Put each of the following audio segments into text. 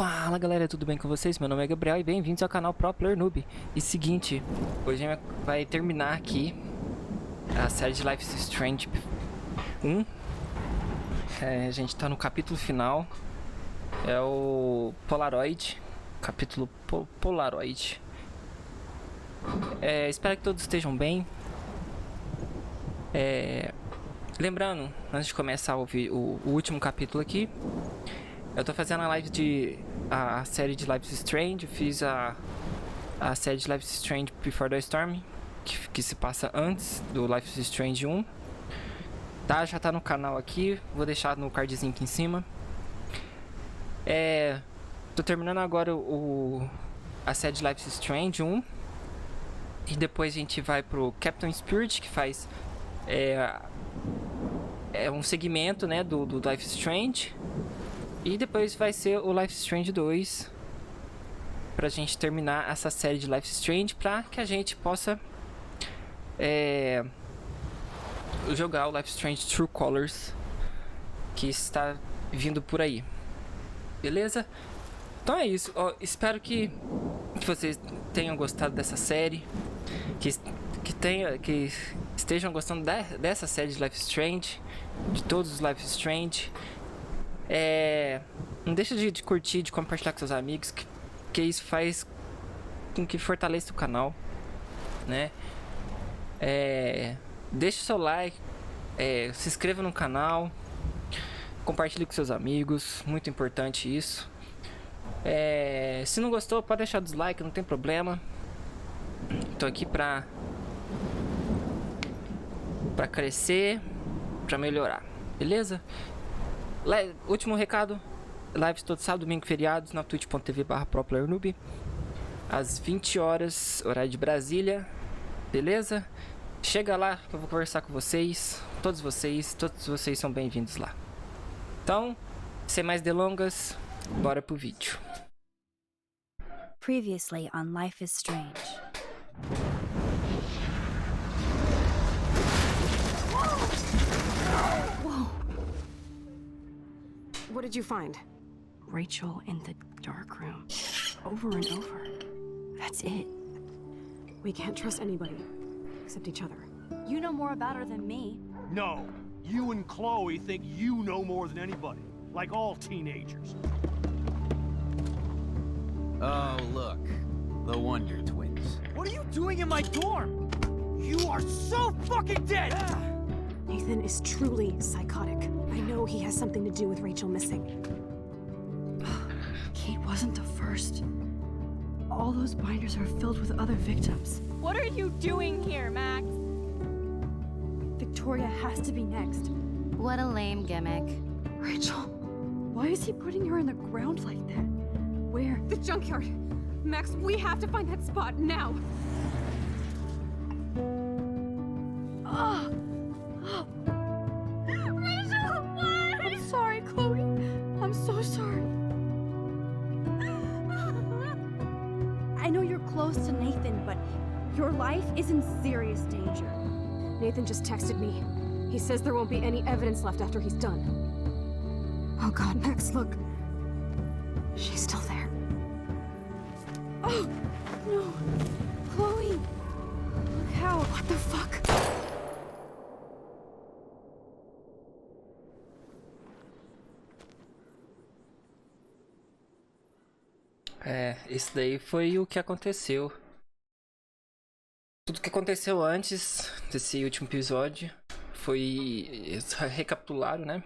Fala galera, tudo bem com vocês? Meu nome é Gabriel e bem-vindos ao canal Pro Player Noob. E seguinte, hoje vai terminar aqui a série de Life is Strange 1. A gente tá no capítulo final. É o Polaroid. Capítulo Polaroid. Espero que todos estejam bem. Lembrando, antes de começar o último capítulo aqui, eu tô fazendo a série de Life is Strange. Eu fiz a série de Life is Strange Before the Storm, que se passa antes do Life is Strange 1. Tá, já tá no canal aqui, vou deixar no cardzinho aqui em cima. Tô terminando agora a série de Life is Strange 1. E depois a gente vai pro Captain Spirit, que faz um segmento, né, do Life is Strange. E depois vai ser o Life is Strange 2, pra gente terminar essa série de Life is Strange, pra que a gente possa jogar o Life is Strange True Colors, que está vindo por aí. Beleza? Então é isso. Espero que vocês tenham gostado dessa série, que estejam gostando dessa série de Life is Strange, de todos os Life is Strange. Não deixa de curtir, de compartilhar com seus amigos, que isso faz com que fortaleça o canal, né? Deixa o seu like, se inscreva no canal, compartilhe com seus amigos, muito importante isso. Se não gostou, pode deixar dislike, não tem problema. Tô aqui pra crescer, pra melhorar, beleza? Último recado: lives todo sábado, domingo, feriados na twitch.tv/proplayernoob às 20 horas, horário de Brasília, beleza? Chega lá que eu vou conversar com vocês. Todos vocês são bem-vindos lá. Então, sem mais delongas, bora pro vídeo. Previously on Life is Strange. What did you find? Rachel in the dark room. Over and over. That's it. We can't trust anybody, except each other. You know more about her than me. No, you and Chloe think you know more than anybody, like all teenagers. Oh, look. The Wonder Twins. What are you doing in my dorm? You are so fucking dead! Nathan is truly psychotic. I know he has something to do with Rachel missing. Kate wasn't the first. All those binders are filled with other victims. What are you doing here, Max? Victoria has to be next. What a lame gimmick. Rachel, why is he putting her in the ground like that? Where? The junkyard! Max, we have to find that spot now! Rachel, what? I'm sorry, Chloe. I'm so sorry. I know you're close to Nathan, but your life is in serious danger. Nathan just texted me. He says there won't be any evidence left after he's done. Oh God, Max, look. She's still there. Oh, no. Chloe. Look how. What the fuck? Esse daí foi o que aconteceu. Tudo que aconteceu antes desse último episódio foi recapitulado, né?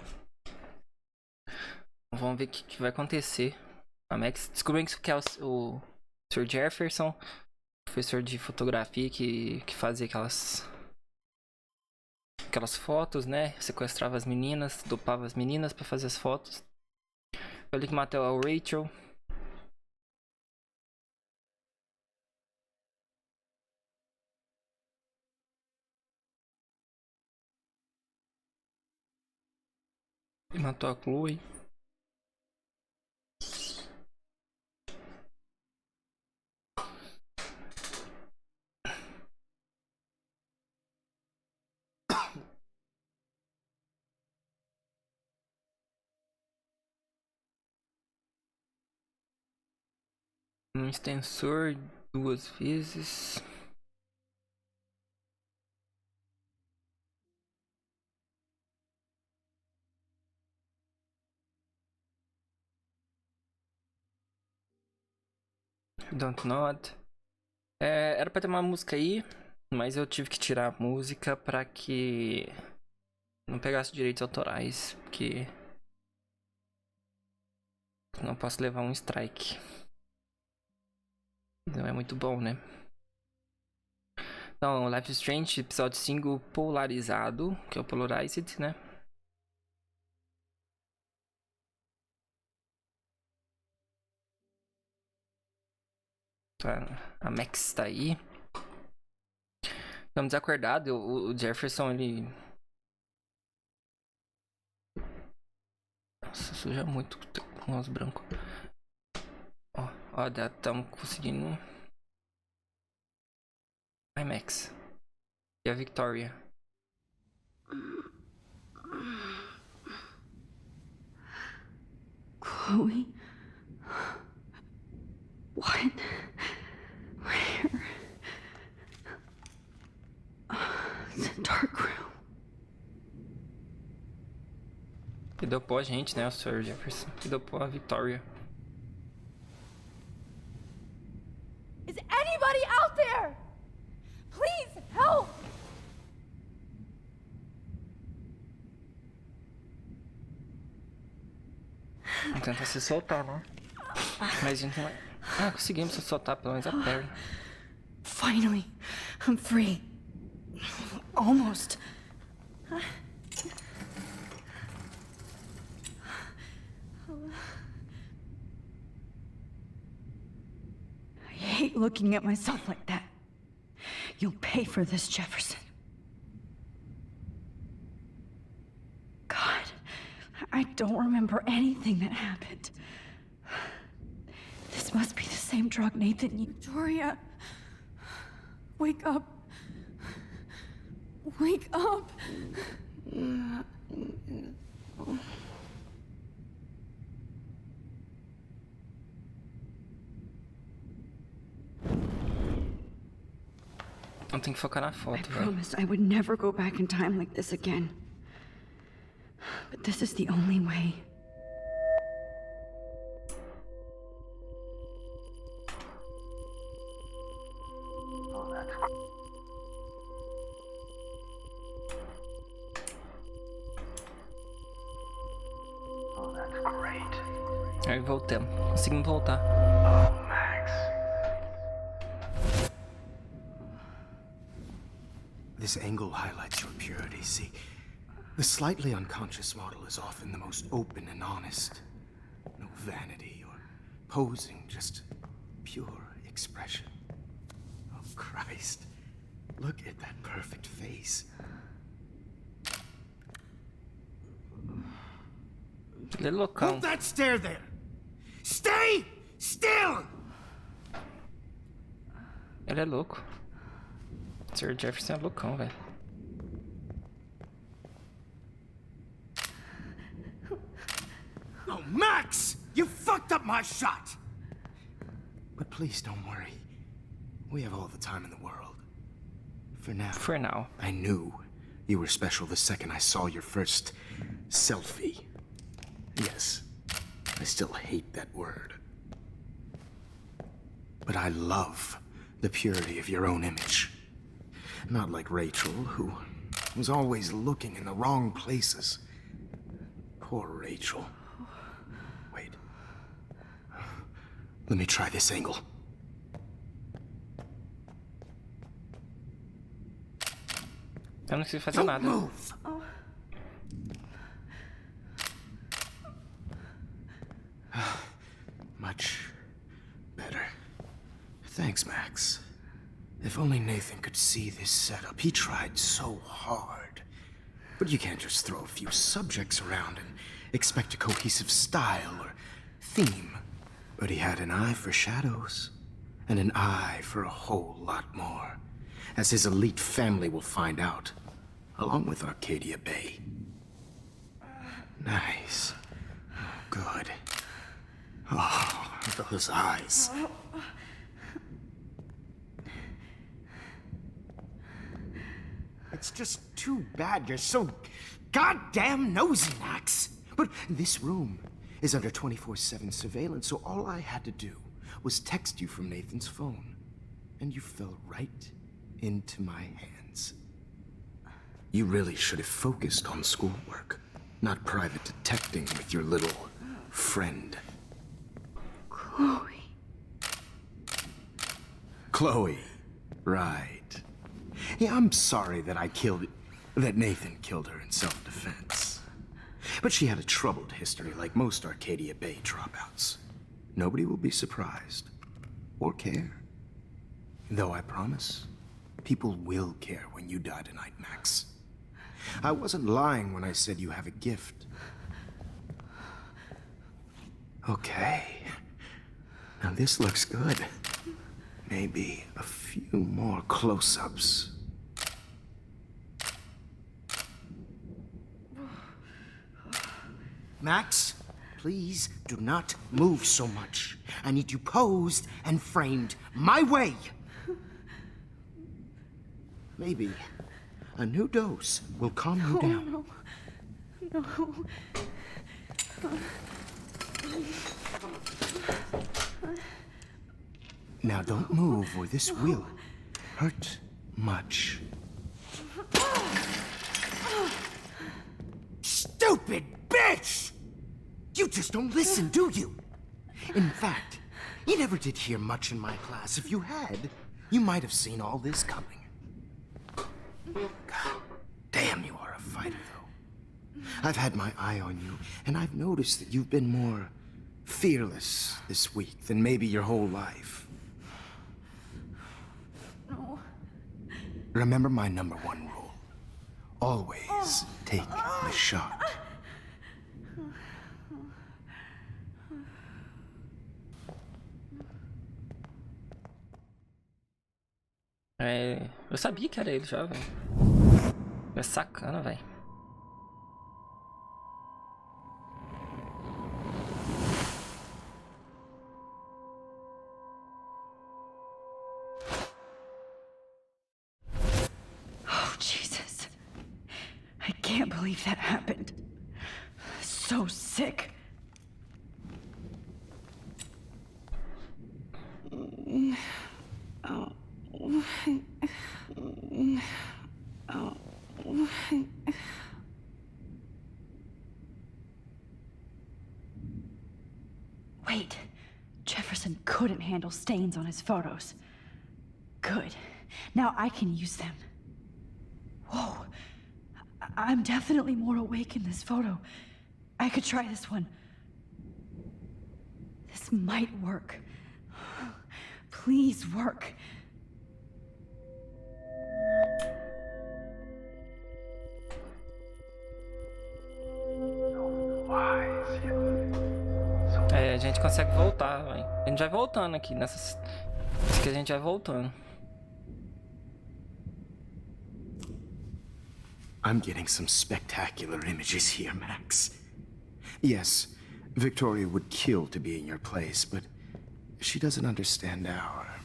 Vamos ver o que vai acontecer. A Max descobriu que é o Sr. Jefferson, professor de fotografia que fazia aquelas fotos, né? Sequestrava as meninas, dopava as meninas pra fazer as fotos. Foi ele que matou a Rachel. E matou a Chloe. Um extensor 2 vezes. Don't Nod. Era pra ter uma música aí, mas eu tive que tirar a música pra que não pegasse direitos autorais, porque não posso levar um strike. Não é muito bom, né? Então, Life is Strange, episódio 5, Polarizado, que é o Polarized, né? A Max tá aí. Estamos desacordados. O Jefferson, ele... Nossa, suja muito com os brancos. Ó, já estamos conseguindo. Ai, Max. E a Victoria? Chloe? What? Where? It's a dark room. Que dopou a gente, né? O Sr. Jefferson. Que dopou a Victoria. Is anybody out there? Please help! Vamos tentar se soltar, né? Mas a gente não vai... Ah, conseguimos se soltar pelo menos a perna. Finally, I'm free. Almost. I hate looking at myself like that. You'll pay for this, Jefferson. God, I don't remember anything that happened. This must be the same drug Nathan used. Victoria, wake up. Wake up. Não tem que focar na I foto, velho. promised I would never go back in time like this again. But this is the only way. Aí voltamos. Conseguimos voltar. This angle highlights your purity. See, the slightly unconscious model is often the most open and honest. No vanity or posing, just pure expression. Oh, Christ. Look at that perfect face. Ele é loucão. Hold that stare there! Stay still! Ele é louco. O Sr. Jefferson é loucão, velho. Oh, Max! You fucked up my shot! But please don't worry. We have all the time in the world. For now. For now. I knew you were special the second I saw your first selfie. Yes, I still hate that word. But I love the purity of your own image. Not like Rachel, who was always looking in the wrong places. Poor Rachel. Wait. Let me try this angle. Eu não sei fazer Don't nada. move! Much better. Thanks, Max. If only Nathan could see this setup. He tried so hard. But you can't just throw a few subjects around and expect a cohesive style or theme. But he had an eye for shadows, and an eye for a whole lot more, as his elite family will find out, along with Arcadia Bay. Nice. Good. Oh, those eyes. It's just too bad you're so goddamn nosy, Max. But this room is under 24/7 surveillance, so all I had to do was text you from Nathan's phone. And you fell right into my hands. You really should have focused on schoolwork, not private detecting with your little friend. Chloe. Chloe, right. Yeah, I'm sorry that Nathan killed her in self-defense. But she had a troubled history like most Arcadia Bay dropouts. Nobody will be surprised or care. Though I promise, people will care when you die tonight, Max. I wasn't lying when I said you have a gift. Okay. Now this looks good. Maybe a few more close-ups. Max, please do not move so much. I need you posed and framed my way. Maybe a new dose will calm you down. No. Now don't move or this will hurt much. Stupid bitch! You just don't listen, do you? In fact, you never did hear much in my class. If you had, you might have seen all this coming. God damn, you are a fighter, though. I've had my eye on you, and I've noticed that you've been more fearless this week than maybe your whole life. No. Remember my #1 rule. Always take the shot. Eu sabia que era ele já, velho. É sacana, velho. Oh, Jesus. I can't believe that happened. So sick. Wait, Jefferson couldn't handle stains on his photos. Good. Now I can use them. Whoa. I'm definitely more awake in this photo. I could try this one. This might work. Please work. É, a gente consegue voltar, velho. A gente vai voltando aqui nessas. Acho que a gente vai voltando. I'm getting some spectacular images here, Max. Yes, Victoria would kill to be in your place, but she doesn't understand our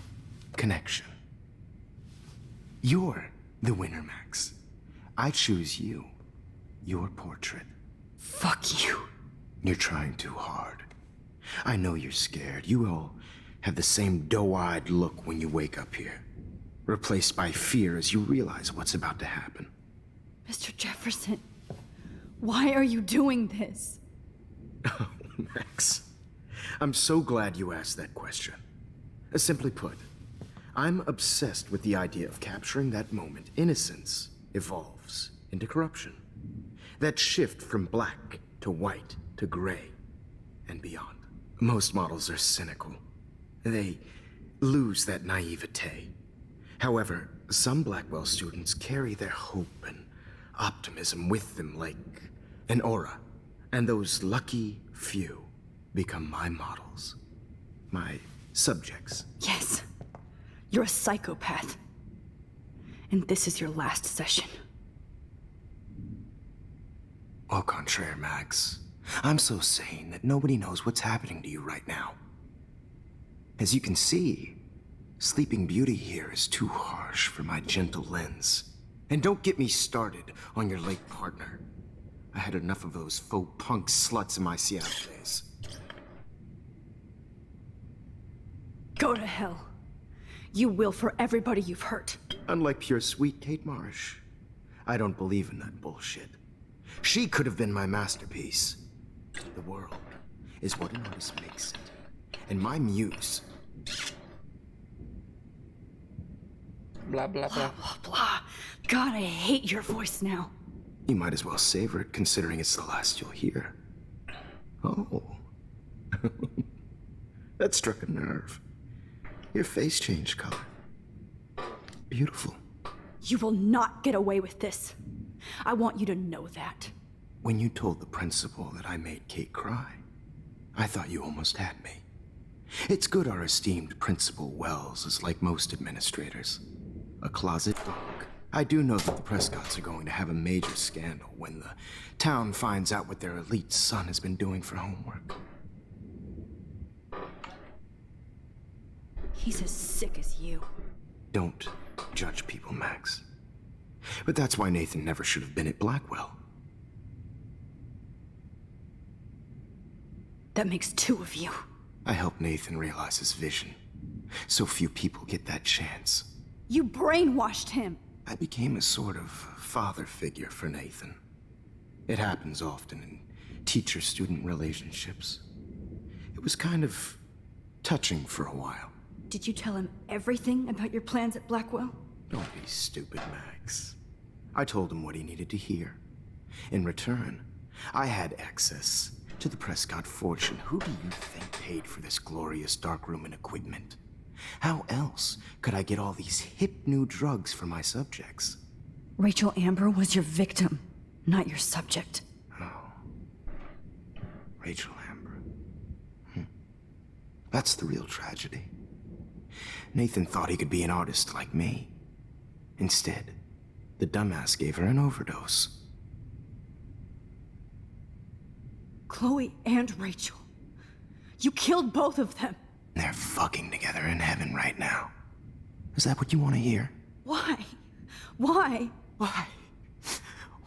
connection. You're the winner, Max. I choose you. Your portrait. Fuck you. You're trying too hard. I know you're scared. You all have the same doe-eyed look when you wake up here, replaced by fear as you realize what's about to happen. Mr. Jefferson, why are you doing this? Oh, Max, I'm so glad you asked that question. Simply put, I'm obsessed with the idea of capturing that moment innocence evolves into corruption. That shift from black to white to gray and beyond. Most models are cynical. They lose that naivete. However, some Blackwell students carry their hope and optimism with them like an aura. And those lucky few become my models. My subjects. Yes, you're a psychopath. And this is your last session. Au contraire, Max. I'm so sane that nobody knows what's happening to you right now. As you can see, Sleeping Beauty here is too harsh for my gentle lens. And don't get me started on your late partner. I had enough of those faux punk sluts in my Seattle days. Go to hell. You will for everybody you've hurt. Unlike pure sweet Kate Marsh, I don't believe in that bullshit. She could have been my masterpiece. The world is what an artist makes it. And my muse... Blah, blah, blah. Blah, blah. God, I hate your voice now. You might as well savor it, considering it's the last you'll hear. Oh. That struck a nerve. Your face changed color. Beautiful. You will not get away with this. I want you to know that. When you told the principal that I made Kate cry, I thought you almost had me. It's good our esteemed Principal Wells is like most administrators. A closet dog. I do know that the Prescotts are going to have a major scandal when the town finds out what their elite son has been doing for homework. He's as sick as you. Don't judge people, Max. But that's why Nathan never should have been at Blackwell. That makes two of you. I helped Nathan realize his vision. So few people get that chance. You brainwashed him. I became a sort of father figure for Nathan. It happens often in teacher-student relationships. It was kind of touching for a while. Did you tell him everything about your plans at Blackwell? Don't be stupid, Max. I told him what he needed to hear. In return, I had access to the Prescott fortune. Who do you think paid for this glorious darkroom and equipment? How else could I get all these hip new drugs for my subjects? Rachel Amber was your victim, not your subject. Oh. Rachel Amber. That's the real tragedy. Nathan thought he could be an artist like me. Instead, the dumbass gave her an overdose. Chloe and Rachel. You killed both of them. They're fucking together in heaven right now. Is that what you want to hear? Why? Why? Why?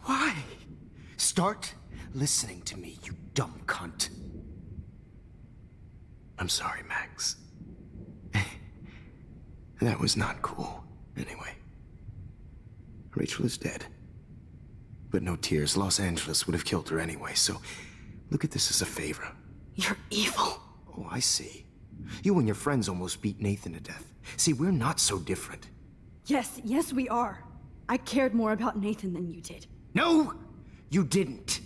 Why? Start listening to me, you dumb cunt. I'm sorry, Max. That was not cool. Anyway. Rachel is dead. But no tears. Los Angeles would have killed her anyway, so look at this as a favor. You're evil. Oh, I see. You and your friends almost beat Nathan to death. See, we're not so different. Yes, we are. I cared more about Nathan than you did. No, you didn't.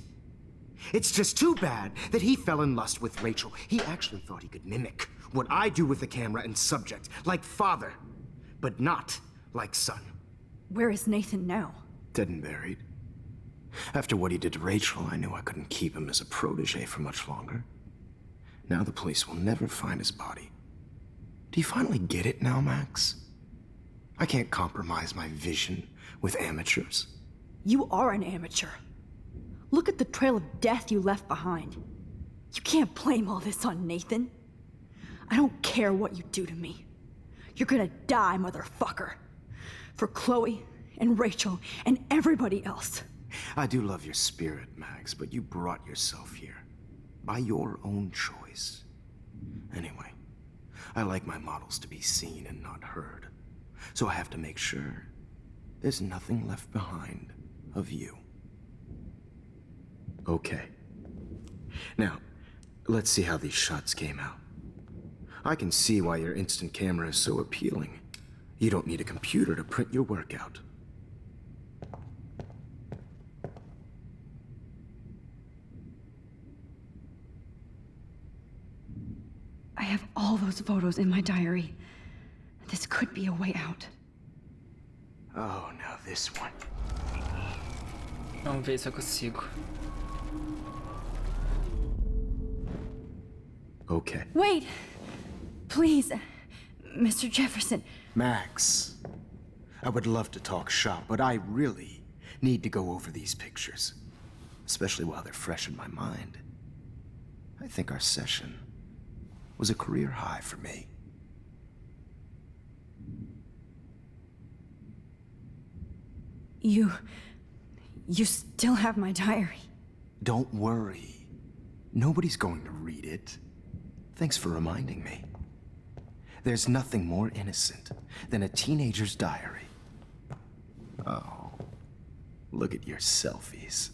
It's just too bad that he fell in lust with Rachel. He actually thought he could mimic what I do with the camera and subject, like father, but not like son. Where is Nathan now? Dead and buried. After what he did to Rachel, I knew I couldn't keep him as a protege for much longer. Now the police will never find his body. Do you finally get it now, Max? I can't compromise my vision with amateurs. You are an amateur. Look at the trail of death you left behind. You can't blame all this on Nathan. I don't care what you do to me. You're gonna die, motherfucker. For Chloe and Rachel and everybody else. I do love your spirit, Max, but you brought yourself here. By your own choice. Anyway, I like my models to be seen and not heard. So I have to make sure there's nothing left behind of you. Okay. Now, let's see how these shots came out. I can see why your instant camera is so appealing. You don't need a computer to print your work out. I have all those photos in my diary. This could be a way out. Oh, now this one. Vamos ver se eu consigo. Okay. Wait! Please, Mr. Jefferson. Max, I would love to talk shop, but I really need to go over these pictures. Especially while they're fresh in my mind. I think our session was a career high for me. You still have my diary. Don't worry. Nobody's going to read it. Thanks for reminding me. There's nothing more innocent than a teenager's diary. Oh, look at your selfies.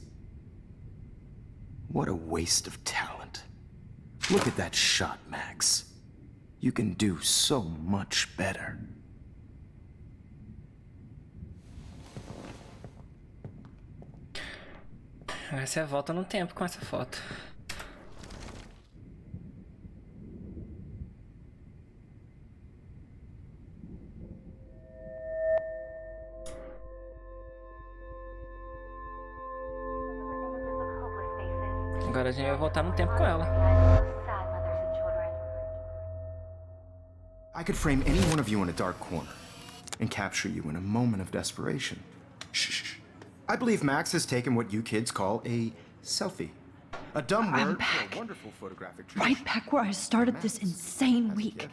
What a waste of talent. Look at that shot, Max. You can do so much better. Essa é a volta no tempo com essa foto. Agora a gente vai voltar no tempo com ela. I could frame any one of you in a dark corner and capture you in a moment of desperation. Shh. I believe Max has taken what you kids call a selfie. A dumb word for a wonderful photographic tradition. Right back where I started this insane week.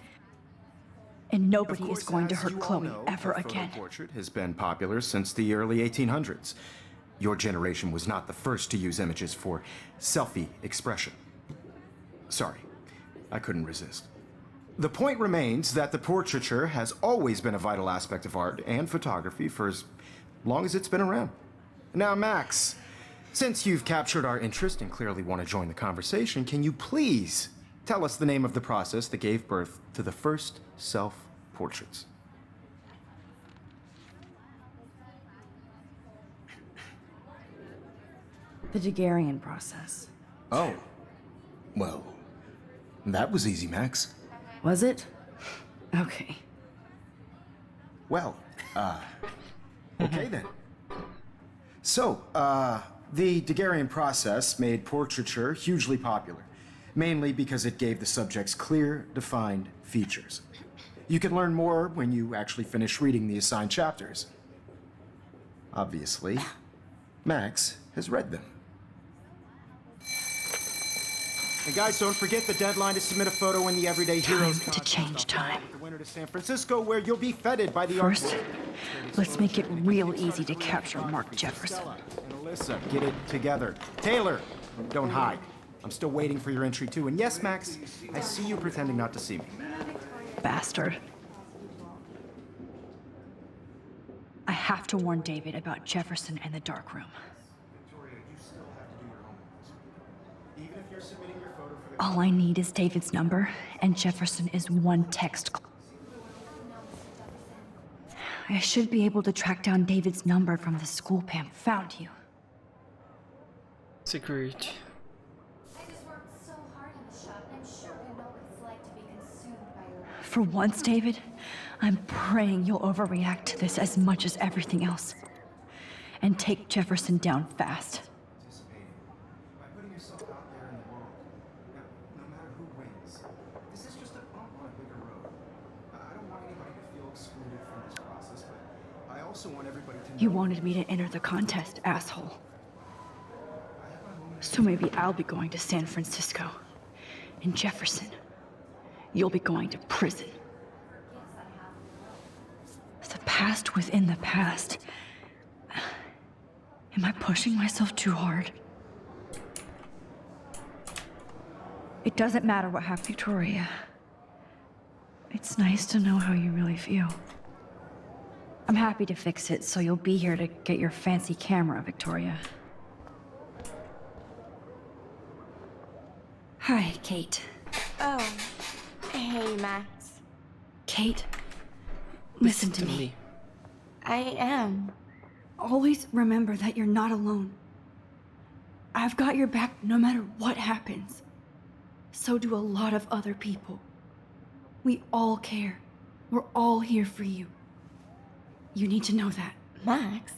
And nobody is going to hurt Chloe ever again. The portrait has been popular since the early 1800s. Your generation was not the first to use images for selfie expression. Sorry, I couldn't resist. The point remains that the portraiture has always been a vital aspect of art and photography for as long as it's been around. Now, Max, since you've captured our interest and clearly want to join the conversation, can you please tell us the name of the process that gave birth to the first self-portraits? The Daguerrean process. Oh, well, that was easy, Max. Was it? Okay. Well, okay then. So, the Daguerrean process made portraiture hugely popular, mainly because it gave the subjects clear, defined features. You can learn more when you actually finish reading the assigned chapters. Obviously, Max has read them. And guys, don't forget the deadline to submit a photo in the Everyday Heroes Time to change time. The winter to San Francisco, where you'll be feted by the First, let's make it real easy to capture Mark Jefferson. And Alyssa, get it together. Taylor, don't hide. I'm still waiting for your entry too. And yes, Max, I see you pretending not to see me. Bastard. I have to warn David about Jefferson and the dark room. All I need is David's number, and Jefferson is one text. I should be able to track down David's number from the school Pam found you. Secret. I just worked so hard in the shop, and I'm sure you know what it's like to be consumed by your... For once, David, I'm praying you'll overreact to this as much as everything else. And take Jefferson down fast. By putting yourself out there in the world, no matter who wins, this is just a bump on a bigger road. I don't want anybody to feel excluded from this process, but I also want everybody to know... You wanted me to enter the contest, asshole. So maybe I'll be going to San Francisco. And Jefferson, you'll be going to prison. The past within the past. Am I pushing myself too hard? It doesn't matter what happened, Victoria. It's nice to know how you really feel. I'm happy to fix it, so you'll be here to get your fancy camera, Victoria. Hi, Kate. Oh. Hey, Max. Kate, listen to me. I am. Always remember that you're not alone. I've got your back no matter what happens. So do a lot of other people. We all care. We're all here for you. You need to know that. Max,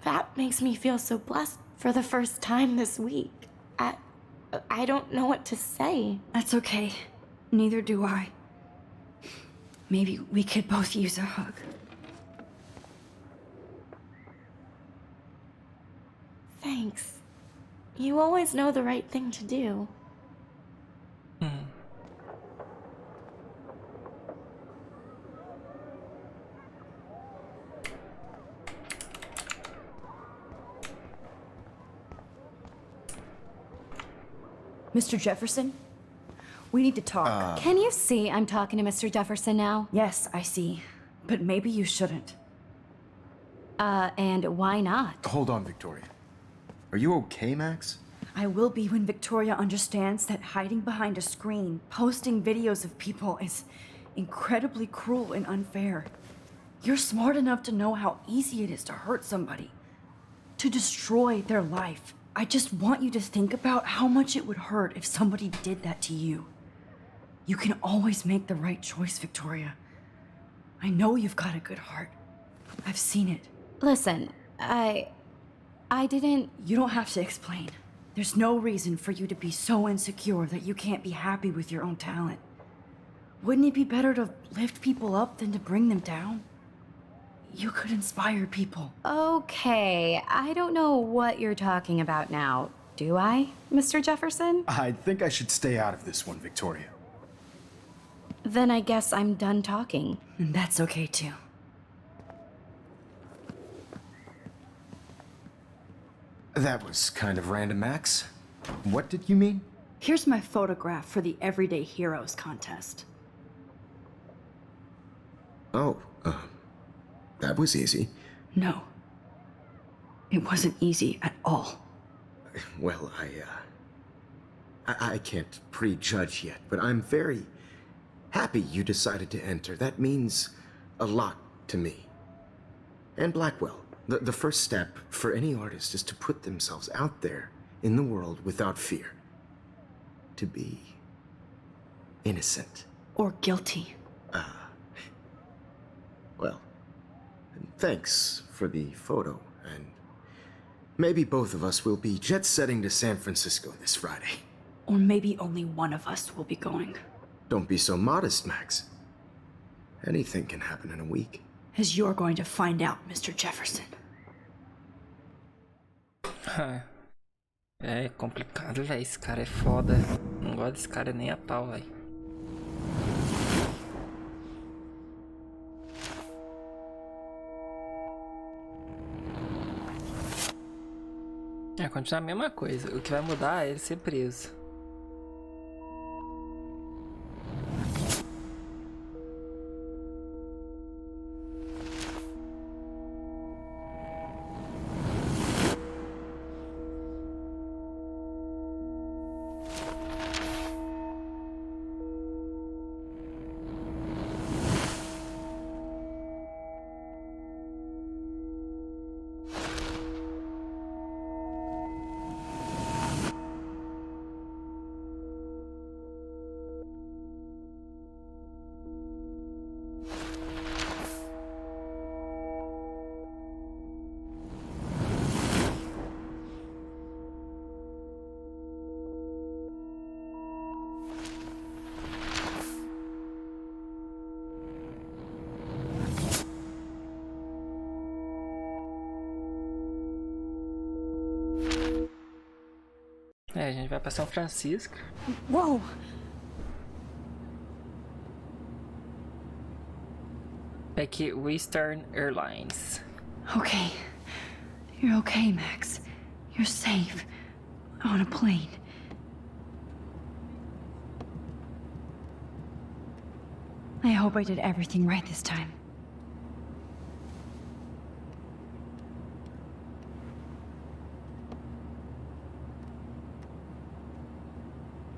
that makes me feel so blessed for the first time this week. I don't know what to say. That's okay. Neither do I. Maybe we could both use a hug. Thanks. You always know the right thing to do. Mr. Jefferson? We need to talk. Can you see I'm talking to Mr. Jefferson now? Yes, I see. But maybe you shouldn't. And why not? Hold on, Victoria. Are you okay, Max? I will be when Victoria understands that hiding behind a screen, posting videos of people is incredibly cruel and unfair. You're smart enough to know how easy it is to hurt somebody, to destroy their life. I just want you to think about how much it would hurt if somebody did that to you. You can always make the right choice, Victoria. I know you've got a good heart. I've seen it. Listen, I didn't... You don't have to explain. There's no reason for you to be so insecure that you can't be happy with your own talent. Wouldn't it be better to lift people up than to bring them down? You could inspire people. Okay, I don't know what you're talking about now. Do I, Mr. Jefferson? I think I should stay out of this one, Victoria. Then I guess I'm done talking. And that's okay too. That was kind of random, Max. What did you mean? Here's my photograph for the Everyday Heroes contest. Oh, that was easy. No. It wasn't easy at all. Well, I can't prejudge yet, but I'm very happy you decided to enter. That means a lot to me. And Blackwell. The first step for any artist is to put themselves out there in the world without fear. To be innocent. Or guilty. Well, thanks for the photo, and maybe both of us will be jet-setting to San Francisco this Friday. Or maybe only one of us will be going. Don't be so modest, Max. Anything can happen in a week. As you're going to find out, Mr. Jefferson. É complicado, velho. Esse cara é foda. Não gosto desse cara nem a pau, velho. É, continua a mesma coisa. O que vai mudar é ele ser preso. É, a gente vai pra São Francisco. Whoa! Aqui, Western Airlines. Okay. You're okay, Max. You're safe. On a plane. I hope I did everything right this time.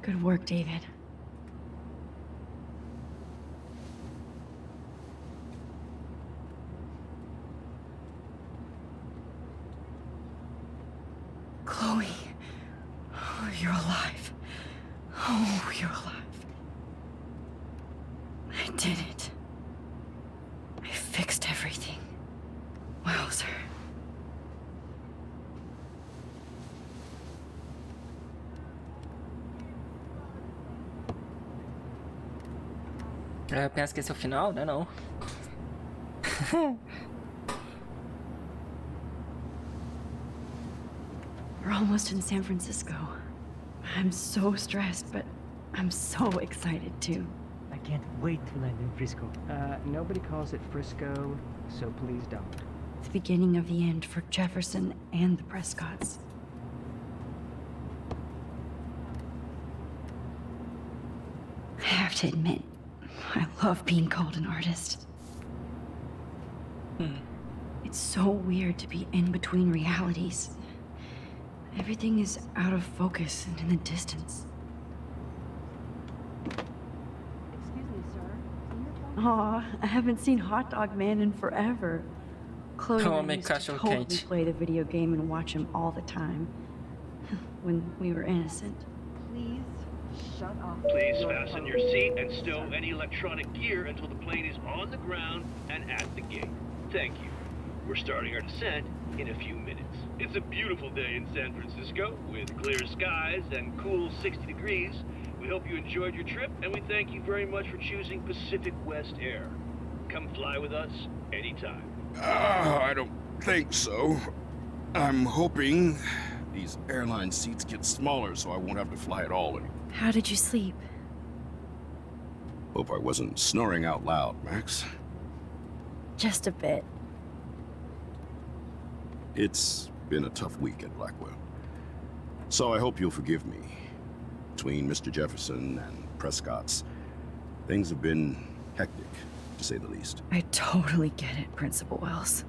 Good work, David. Chloe. Oh, you're alive. Oh, you're alive. I did it. I fixed everything. Wowzer. Eu penso que esse é o final, né? Não. We're almost in San Francisco. I'm so stressed, but I'm so excited too. I can't wait to land in Frisco. Nobody calls it Frisco, so please don't. It's the beginning of the end for Jefferson and the Prescotts. to admit, I love being called an artist. It's so weird to be in between realities. Everything is out of focus and in the distance. Excuse me, sir. Aw, I haven't seen Hot Dog Man in forever. Chloe and I Homem used to cachorro totally quente. play the video game and watch him all the time. When we were innocent. Please shut up. Please fasten your seat and stow any electronic gear until the plane is on the ground and at the gate. Thank you. We're starting our descent in a few minutes. It's a beautiful day in San Francisco with clear skies and cool 60 degrees. We hope you enjoyed your trip and we thank you very much for choosing Pacific West Air. Come fly with us anytime. I don't think so. I'm hoping these airline seats get smaller so I won't have to fly at all anymore. How did you sleep? Hope I wasn't snoring out loud, Max. Just a bit. It's been a tough week at Blackwell. So I hope you'll forgive me. Between Mr. Jefferson and Prescott's, things have been hectic, to say the least. I totally get it, Principal Wells.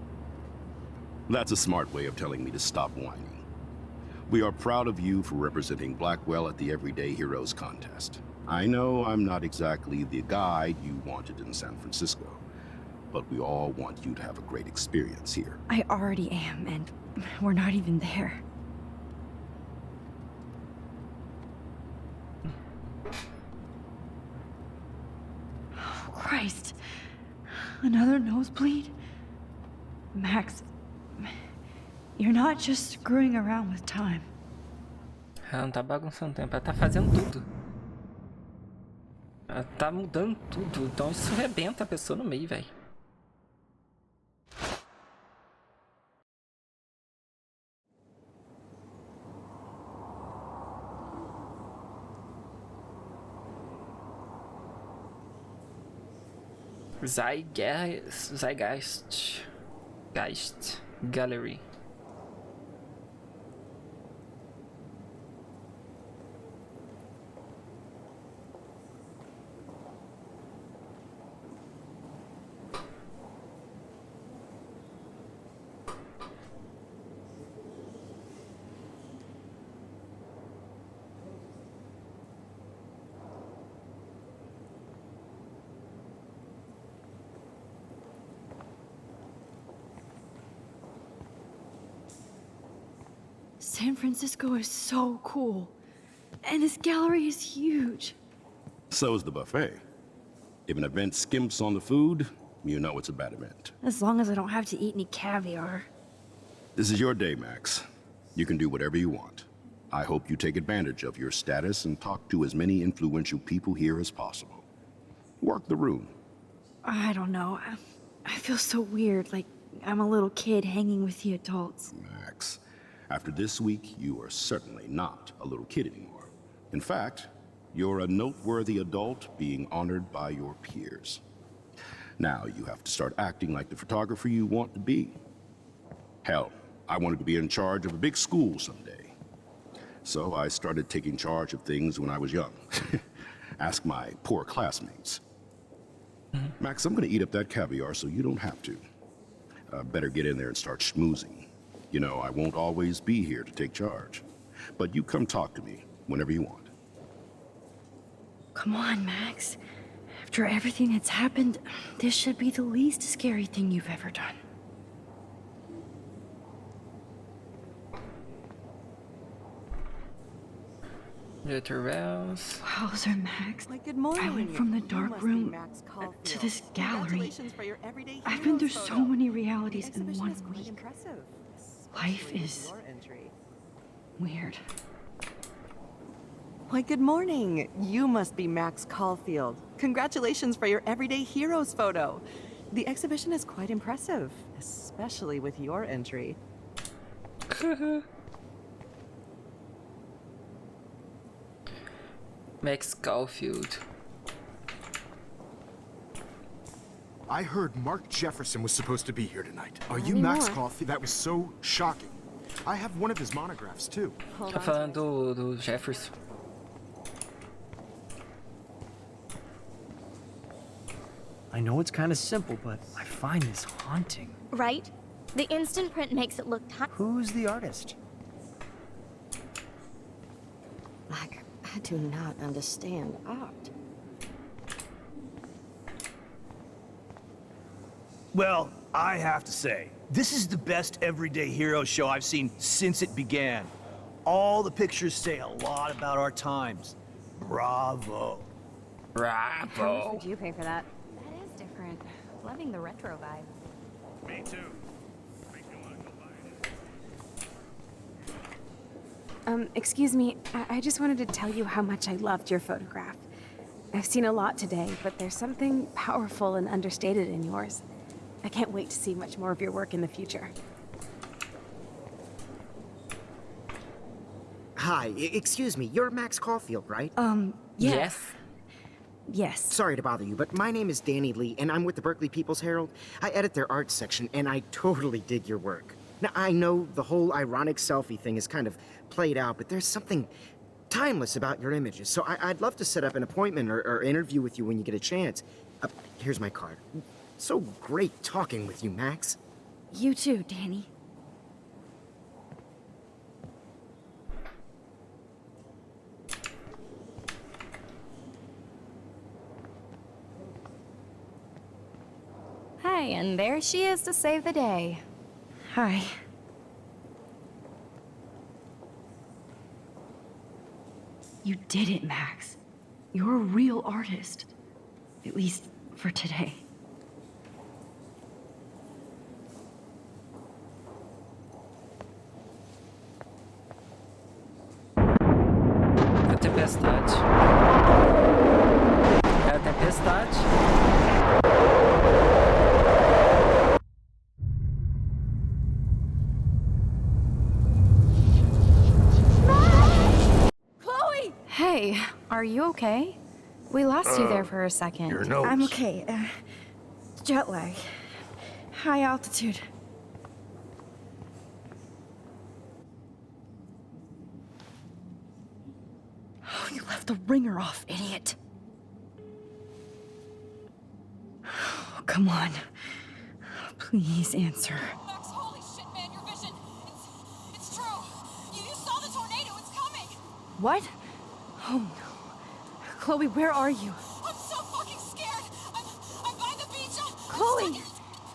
That's a smart way of telling me to stop whining. We are proud of you for representing Blackwell at the Everyday Heroes contest. I know I'm not exactly the guide you wanted in San Francisco, but we all want you to have a great experience here. I already am, and we're not even there. Oh, Christ. Another nosebleed? Max, you're not just screwing around with time. Ela não tá bagunçando tempo, ela tá fazendo tudo. Ela tá mudando tudo, então isso arrebenta a pessoa no meio, velho. Geist Gallery. San Francisco is so cool. And this gallery is huge. So is the buffet. If an event skimps on the food, you know it's a bad event. As long as I don't have to eat any caviar. This is your day, Max. You can do whatever you want. I hope you take advantage of your status and talk to as many influential people here as possible. Work the room. I don't know. I feel so weird, like I'm a little kid hanging with the adults. Max, after this week, you are certainly not a little kid anymore. In fact, you're a noteworthy adult being honored by your peers. Now you have to start acting like the photographer you want to be. Hell, I wanted to be in charge of a big school someday. So I started taking charge of things when I was young. Ask my poor classmates. Max, I'm gonna eat up that caviar so you don't have to. Better get in there and start schmoozing. You know, I won't always be here to take charge. But you come talk to me whenever you want. Come on, Max. After everything that's happened, this should be the least scary thing you've ever done. Wells. Wowzer, Max. Like, good morning. I went from the You dark must be room Max Caulfield. to this gallery. Congratulations for your Everyday I've been through Heroes so photo. many The realities in exhibition one is quite week. impressive, Life especially is with your entry. weird. Why, good morning. You must be Max Caulfield. Congratulations for your Everyday Heroes photo. The exhibition is quite impressive, especially with your entry. Max Caulfield. I heard Mark Jefferson was supposed to be here tonight. Are you Anymore. Max Caulfield? That was so shocking. I have one of his monographs, too. Tá falando do Jefferson. I know it's kind of simple, but I find this haunting. Right? The instant print makes it look Who's the artist? I do not understand art. Well, I have to say, this is the best everyday hero show I've seen since it began. All the pictures say a lot about our times. Bravo. How much would you pay for that? That is different. Loving the retro vibe. Me too. Excuse me, I just wanted to tell you how much I loved your photograph. I've seen a lot today, but there's something powerful and understated in yours. I can't wait to see much more of your work in the future. Hi, excuse me, you're Max Caulfield, right? Yes. Yes. Sorry to bother you, but my name is Danny Lee, and I'm with the Berkeley People's Herald. I edit their art section, and I totally dig your work. Now, I know the whole ironic selfie thing is kind of played out, but there's something timeless about your images, so I'd love to set up an appointment or interview with you when you get a chance. Here's my card. So great talking with you, Max. You too, Danny. Hi, and there she is to save the day. Hi. You did it, Max. You're a real artist. At least for today. A tempestade. É a tempestade. Hey, are you okay? We lost you there for a second. Your nose. I'm okay. Jet lag. High altitude. Oh, you left the ringer off, idiot. Oh, come on. Please answer. Max, holy shit, man, your vision. It's true. You saw the tornado. It's coming. What? Oh no. Chloe, where are you? I'm so fucking scared. I'm by the beach. Chloe!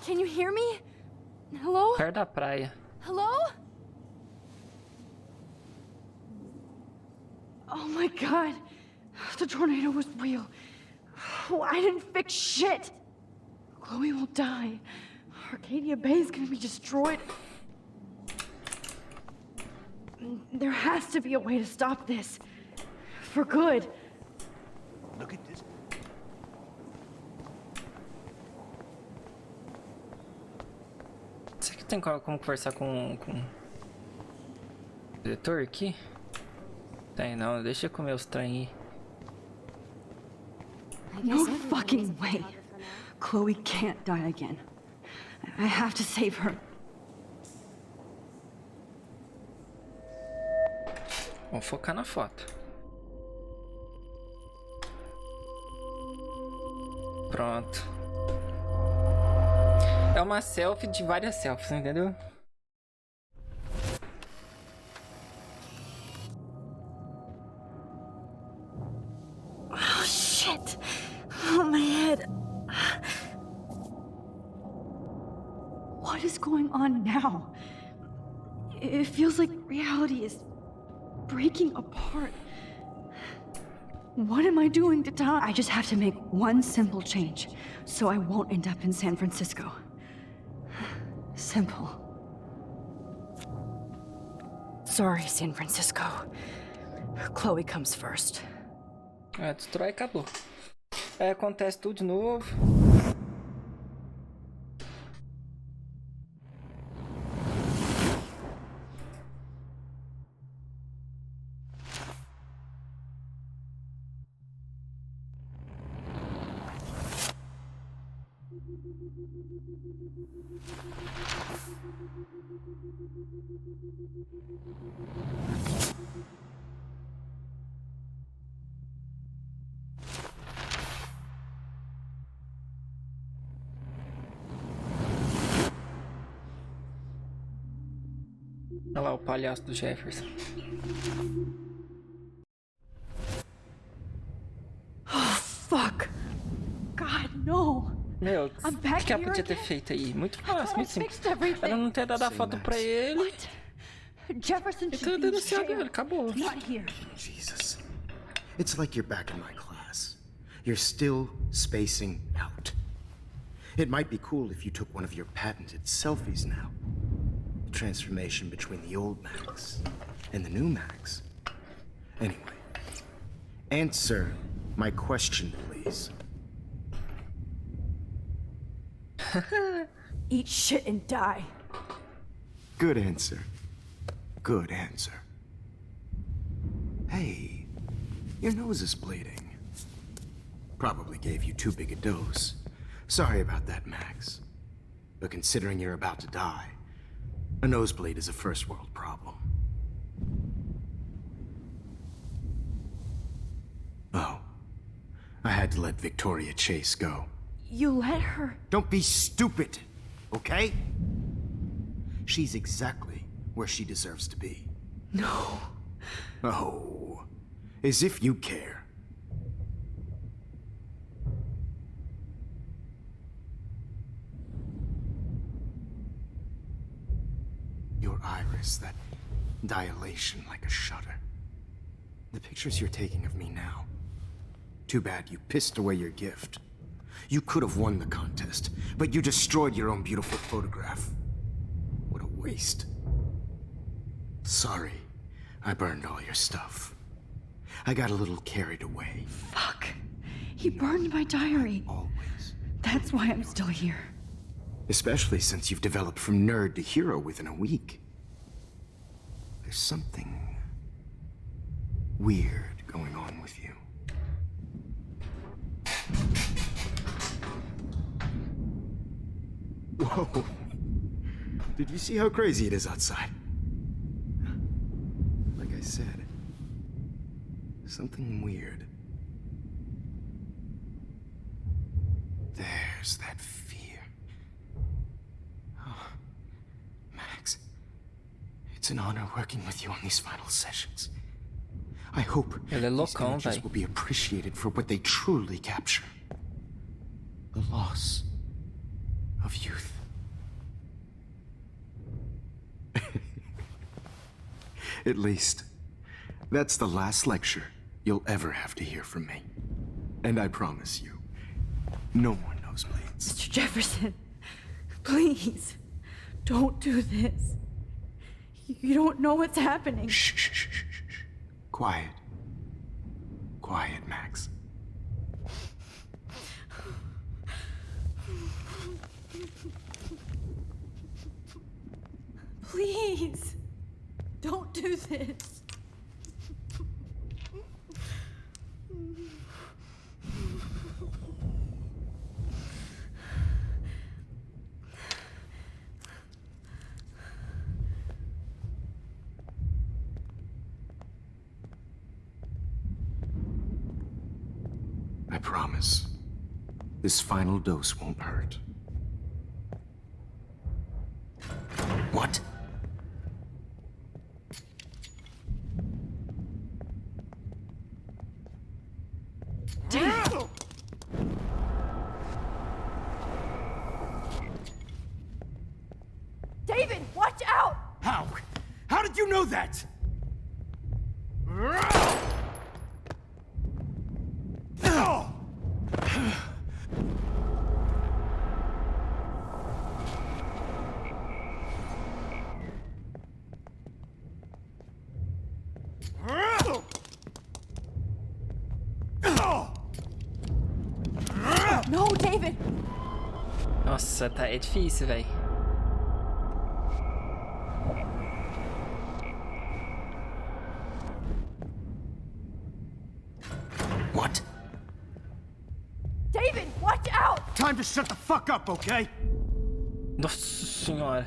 Can you hear me? Hello? Perto da praia. Hello? Oh my god. The tornado was real. Oh, I didn't fix shit. Chloe will die. Arcadia Bay is gonna be destroyed. There has to be a way to stop this. For good. Look at this. Será que tem como conversar com o diretor aqui? Tem não, deixa eu comer os trem aí. No fucking way. Chloe can't die again. I have to save her. Vamos focar na foto. Pronto. É uma selfie de várias selfies, entendeu? Oh shit! Oh, my head. What is going on now? It feels like reality is breaking apart. What am I doing to Tom? I just have to make one simple change, so I won't end up in San Francisco. Simple. Sorry, San Francisco. Chloe comes first. Destrói e acabou. Aí acontece tudo de novo. Olha lá o palhaço do Jefferson. Oh, fuck. God, no. Meu, o que ela podia ter feito aí? Muito fácil, muito simples. Ela não ter dado a foto pra ele. Jefferson E should tudo be in denunciado jail. ele, acabou. Not here. Jesus. It's like you're back in my class. You're still spacing out. It might be cool if you took one of your patented selfies now. The transformation between the old Max and the new Max. Anyway, answer my question, please. Eat shit and die. Good answer. Good answer. Hey, your nose is bleeding. Probably gave you too big a dose. Sorry about that, Max. But considering you're about to die, a nosebleed is a first world problem. Oh, I had to let Victoria Chase go. You let her? Don't be stupid, okay? She's exactly where she deserves to be. No. Oh, as if you care. Your iris, that dilation like a shutter. The pictures you're taking of me now. Too bad you pissed away your gift. You could have won the contest, but you destroyed your own beautiful photograph. What a waste. Sorry, I burned all your stuff. I got a little carried away. Fuck. He burned my diary. Always. That's why I'm still here. Especially since you've developed from nerd to hero within a week. There's something weird going on with you. Whoa. Did you see how crazy it is outside? Like I said, something weird. There's that fear. Oh, Max, it's an honor working with you on these final sessions. I hope Ele é these loucão, images véi. will be appreciated for what they truly capture. The loss of youth. At least, that's the last lecture you'll ever have to hear from me. And I promise you, no more nosebleeds. Mr. Jefferson, please, don't do this. You don't know what's happening. Shh, shh, shh, shh, shh. Quiet. Quiet, Max. Please, don't do this. I promise, this final dose won't hurt. What? David, watch out! How? How did you know that? No, David! Nossa, tá, é difícil, velho. What? David, watch out! Time to shut the fuck up, okay? Nossa senhora.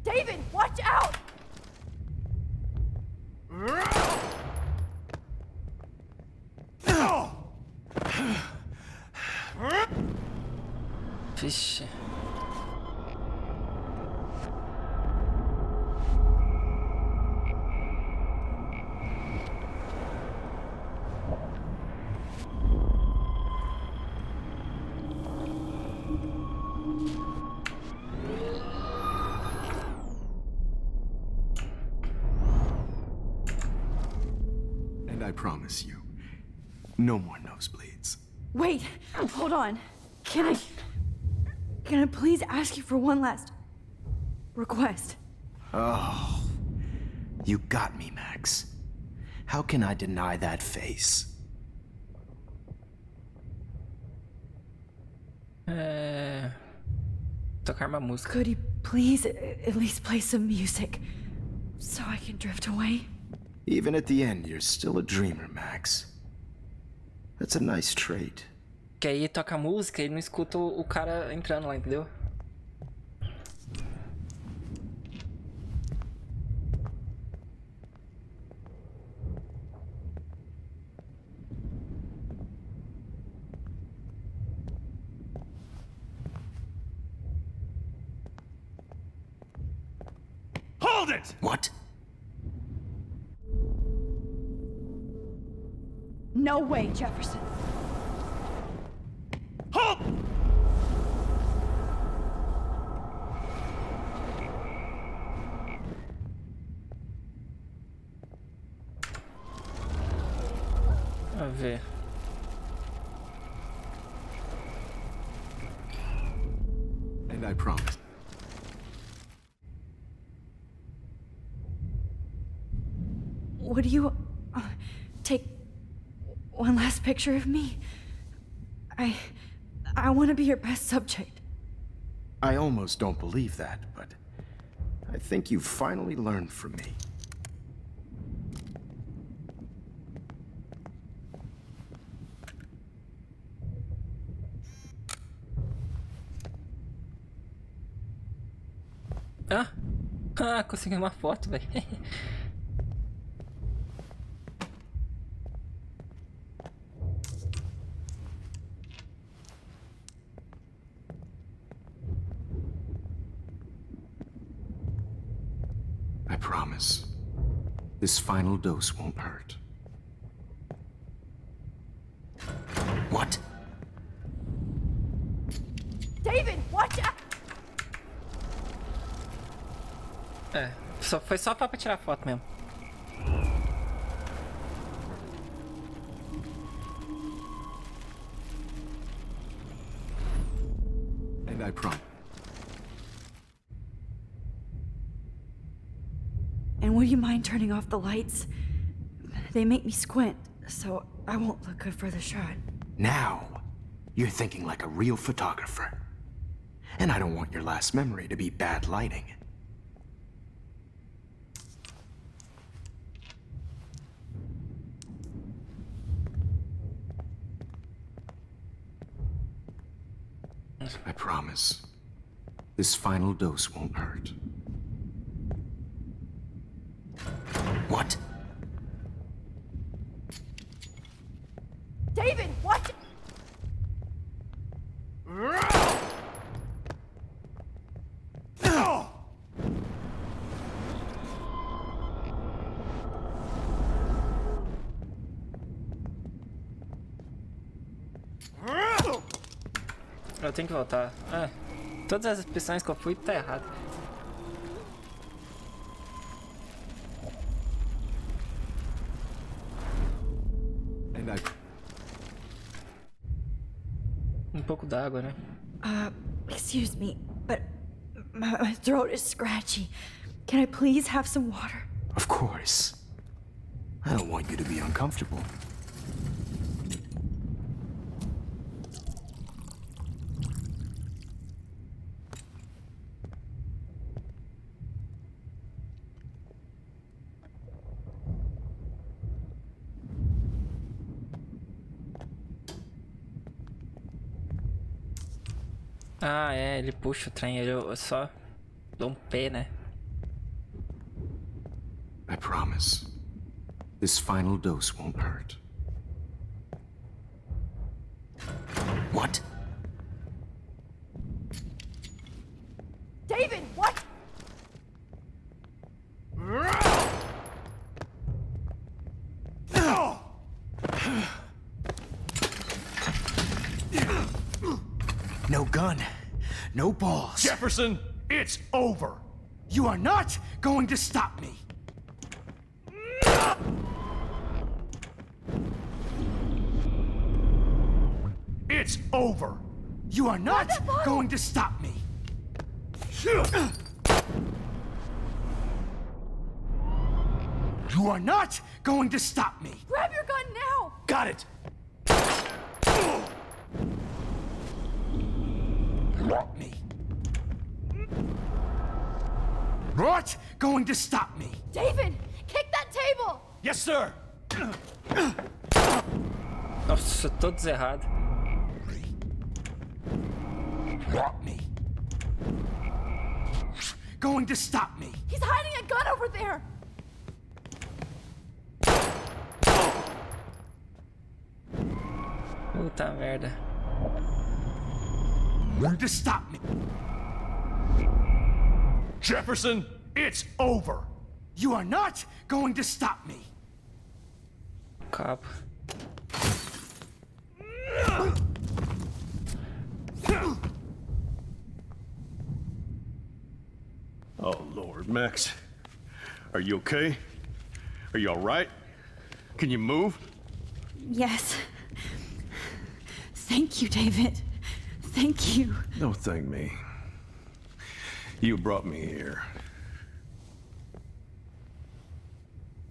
David, watch out! Vixe. And I promise you, no more nosebleeds. Wait, hold on. Can I please ask you for one last request? Oh, you got me, Max. How can I deny that face? Tocar uma música. Could you please at least play some music so I can drift away? Even at the end, you're still a dreamer, Max. That's a nice trait. Que aí toca música e não escuta o cara entrando lá, entendeu? Hold it! What? No way, Jefferson. Halt! Vamos ver. And I promise. Would you take one last picture of me? I want to be your best subject. I almost don't believe that, but I think you've finally learned from me. Consegui uma foto, velho. I promise. This final dose won't hurt. What? David, watch out! Foi só pra tirar foto mesmo. And I promise. And would you mind turning off the lights? They make me squint, so I won't look good for the shot. Now, you're thinking like a real photographer. And I don't want your last memory to be bad lighting. I promise. This final dose won't hurt. What? David, watch it! Eu tenho que voltar. Todas as expressões que eu fui tá errado. Um pouco d'água, né? Excuse me, but my throat is scratchy. Can I please have some water? Of course. I don't want you to be uncomfortable. Ele puxa o trem, eu só dou um pé, né? I promise. This final dose won't hurt. What? No gun, no balls. Jefferson, it's over. You are not going to stop me. It's over. You are not going to stop me. You are not going to stop me. Grab your gun now! Got it. Drop me. Not going to stop me. David, kick that table! Yes, sir. Nossa, todos errados. Drop me. Going to stop me. He's hiding a gun over there! Puta merda. Going to stop me. Jefferson, it's over. You are not going to stop me. Cabo. Oh, Lord, Max. Are you okay? Are you all right? Can you move? Yes. Thank you, David. Thank you. Don't thank me. You brought me here.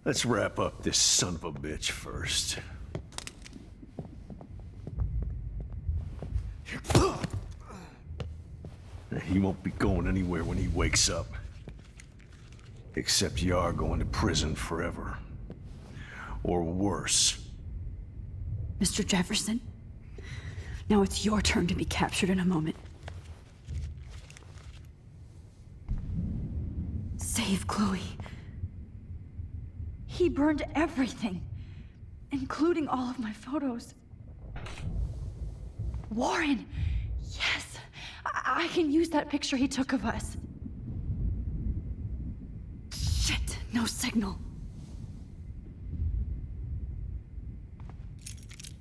Let's wrap up this son of a bitch first. He won't be going anywhere when he wakes up. Except you are going to prison forever. Or worse. Mr. Jefferson, now it's your turn to be captured in a moment. Save Chloe. He burned everything, including all of my photos. Warren! Yes! I can use that picture he took of us. Shit! No signal.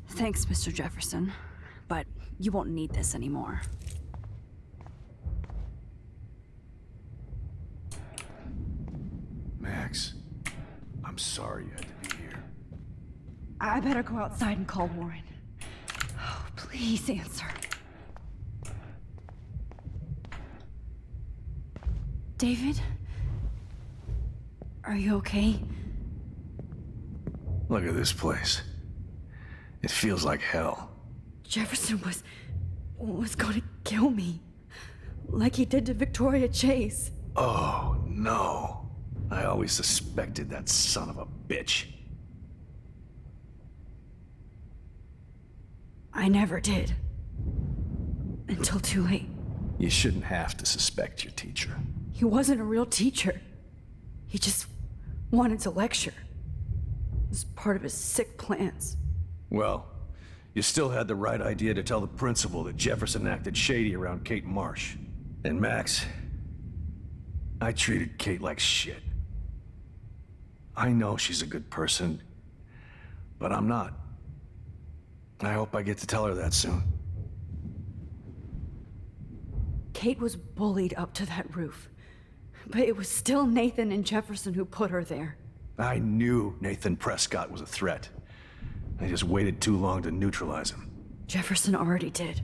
Thanks, Mr. Jefferson, but you won't need this anymore. Max, I'm sorry you had to be here. I better go outside and call Warren. Oh, please answer. David? Are you okay? Look at this place. It feels like hell. Jefferson was gonna kill me. Like he did to Victoria Chase. Oh, no. I always suspected that son of a bitch. I never did. Until too late. You shouldn't have to suspect your teacher. He wasn't a real teacher. He just wanted to lecture. It was part of his sick plans. Well, you still had the right idea to tell the principal that Jefferson acted shady around Kate Marsh. And Max, I treated Kate like shit. I know she's a good person, but I'm not. I hope I get to tell her that soon. Kate was bullied up to that roof. But it was still Nathan and Jefferson who put her there. I knew Nathan Prescott was a threat. I just waited too long to neutralize him. Jefferson already did.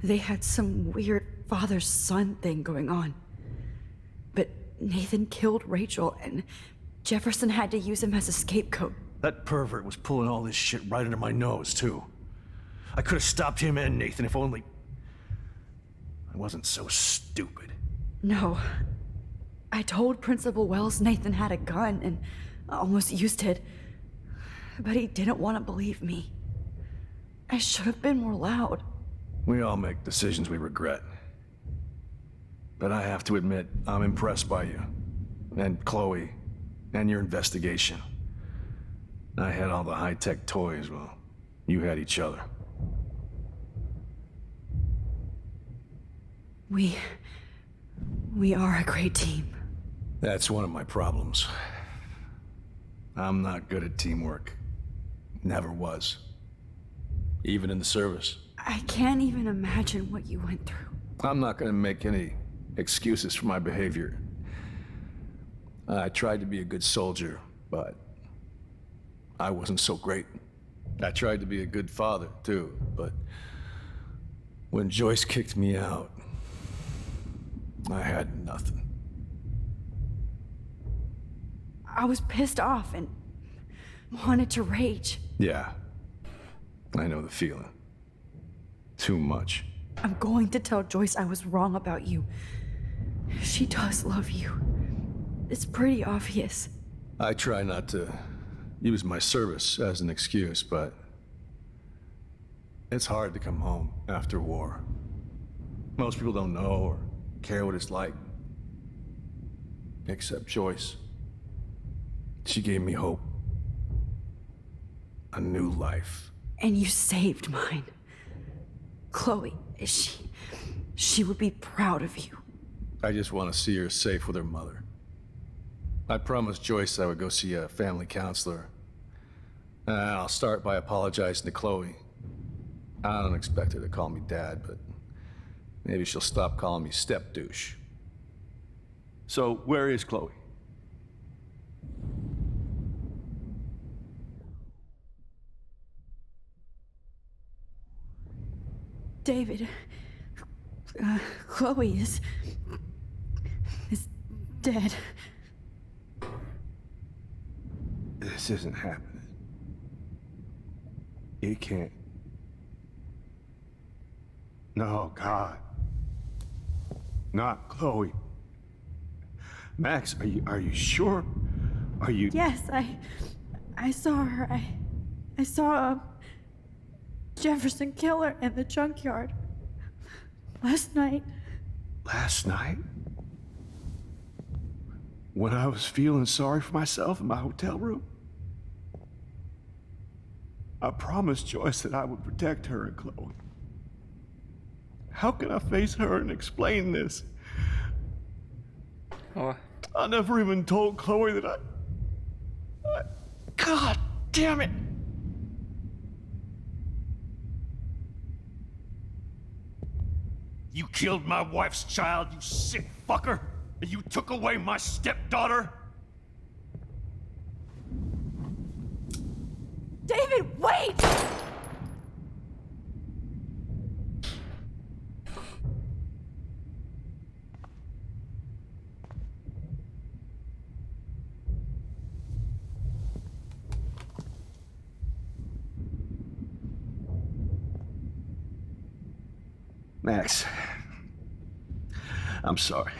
They had some weird father-son thing going on. But Nathan killed Rachel, and Jefferson had to use him as a scapegoat. That pervert was pulling all this shit right under my nose, too. I could have stopped him and Nathan if only I wasn't so stupid. No. I told Principal Wells Nathan had a gun and almost used it. But he didn't want to believe me. I should have been more loud. We all make decisions we regret. But I have to admit, I'm impressed by you. And Chloe. And your investigation. I had all the high-tech toys, well, you had each other. We are a great team. That's one of my problems. I'm not good at teamwork. Never was. Even in the service. I can't even imagine what you went through. I'm not gonna make any excuses for my behavior. I tried to be a good soldier, but I wasn't so great. I tried to be a good father, too, but when Joyce kicked me out, I had nothing. I was pissed off and wanted to rage. Yeah, I know the feeling. Too much. I'm going to tell Joyce I was wrong about you. She does love you. It's pretty obvious. I try not to use my service as an excuse, but it's hard to come home after war. Most people don't know or care what it's like. Except Joyce. She gave me hope. A new life. And you saved mine. Chloe, she would be proud of you. I just want to see her safe with her mother. I promised Joyce I would go see a family counselor. And I'll start by apologizing to Chloe. I don't expect her to call me Dad, but maybe she'll stop calling me step douche. So, where is Chloe? David, Chloe is dead. This isn't happening. It can't. No, God. Not Chloe. Max, are you sure? Are you? Yes, I saw her. I saw Jefferson kill her in the junkyard last night. Last night? When I was feeling sorry for myself in my hotel room? I promised Joyce that I would protect her and Chloe. How can I face her and explain this? Oh. I never even told Chloe that I... God damn it! You killed my wife's child, you sick fucker! And you took away my stepdaughter? David, wait! Max, I'm sorry.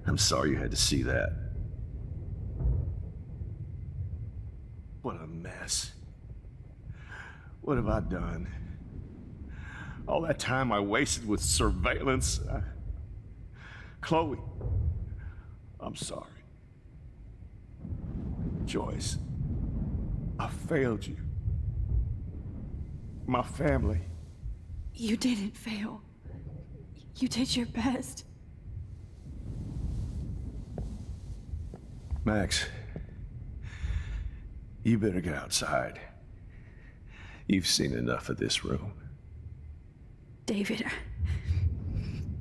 I'm sorry you had to see that. What a mess. What have I done? All that time I wasted with surveillance. Chloe, I'm sorry. Joyce, I failed you. My family. You didn't fail. You did your best. Max, you better get outside. You've seen enough of this room. David,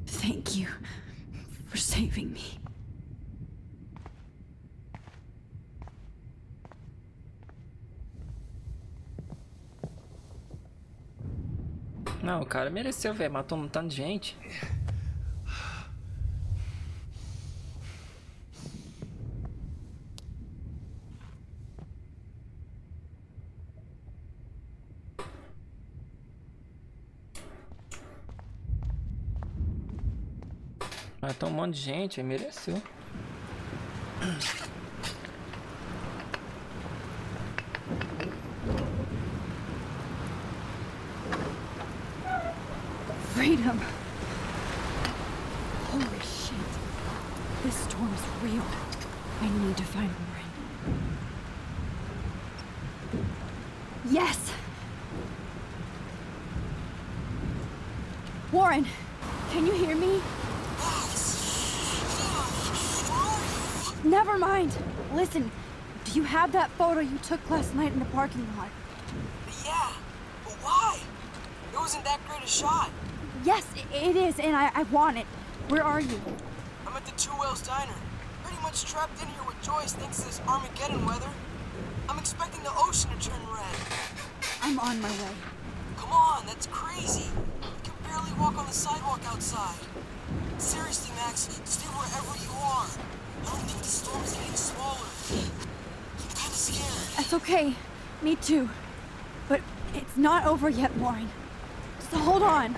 thank you for saving me. Não, o cara mereceu, velho. Matou um tanto de gente. Matou um monte de gente, ele mereceu. Freedom! Holy shit. This storm is real. I need to find Warren. Yes! Warren, can you hear me? Never mind. Listen, do You have that photo you took last night in the parking lot. Yeah, but why? It wasn't that great a shot. Yes, it is, and I want it. Where are you? I'm at the Two Whales Diner. Pretty much trapped in here with Joyce thanks to this Armageddon weather. I'm expecting the ocean to turn red. I'm on my way. Come on, that's crazy. You can barely walk on the sidewalk outside. Seriously, Max, stay wherever you are. I don't think the storm is getting smaller. I'm kind of scared. That's okay. Me too. But it's not over yet, Maureen. Just hold on.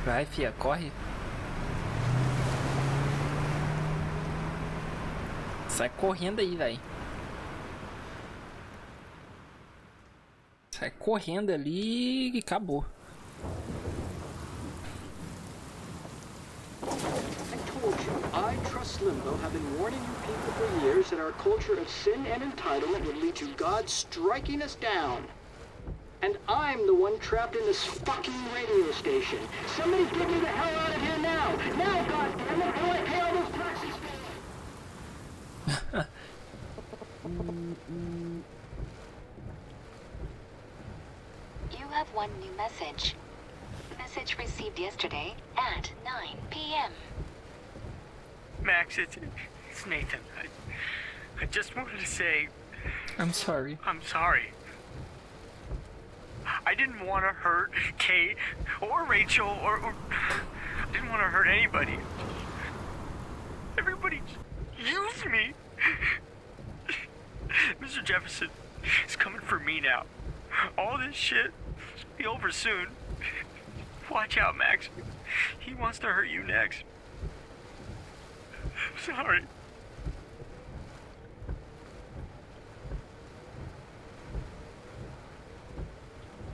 Vai, fia, corre. Sai correndo aí, velho. Sai correndo ali e acabou. I, Trust Limbo, have been warning you people for years that our culture of sin and entitlement would lead to God striking us down. And I'm the one trapped in this fucking radio station. Somebody get me the hell out of here now! Now, goddammit, or I pay all those taxes for You have one new message. Message received yesterday at 9 p.m. Max, it's Nathan. I just wanted to say... I'm sorry. I'm sorry. I didn't want to hurt Kate or Rachel or I didn't want to hurt anybody. Everybody used me. Mr. Jefferson is coming for me now. All this shit will be over soon. Watch out, Max. He wants to hurt you next. I'm sorry.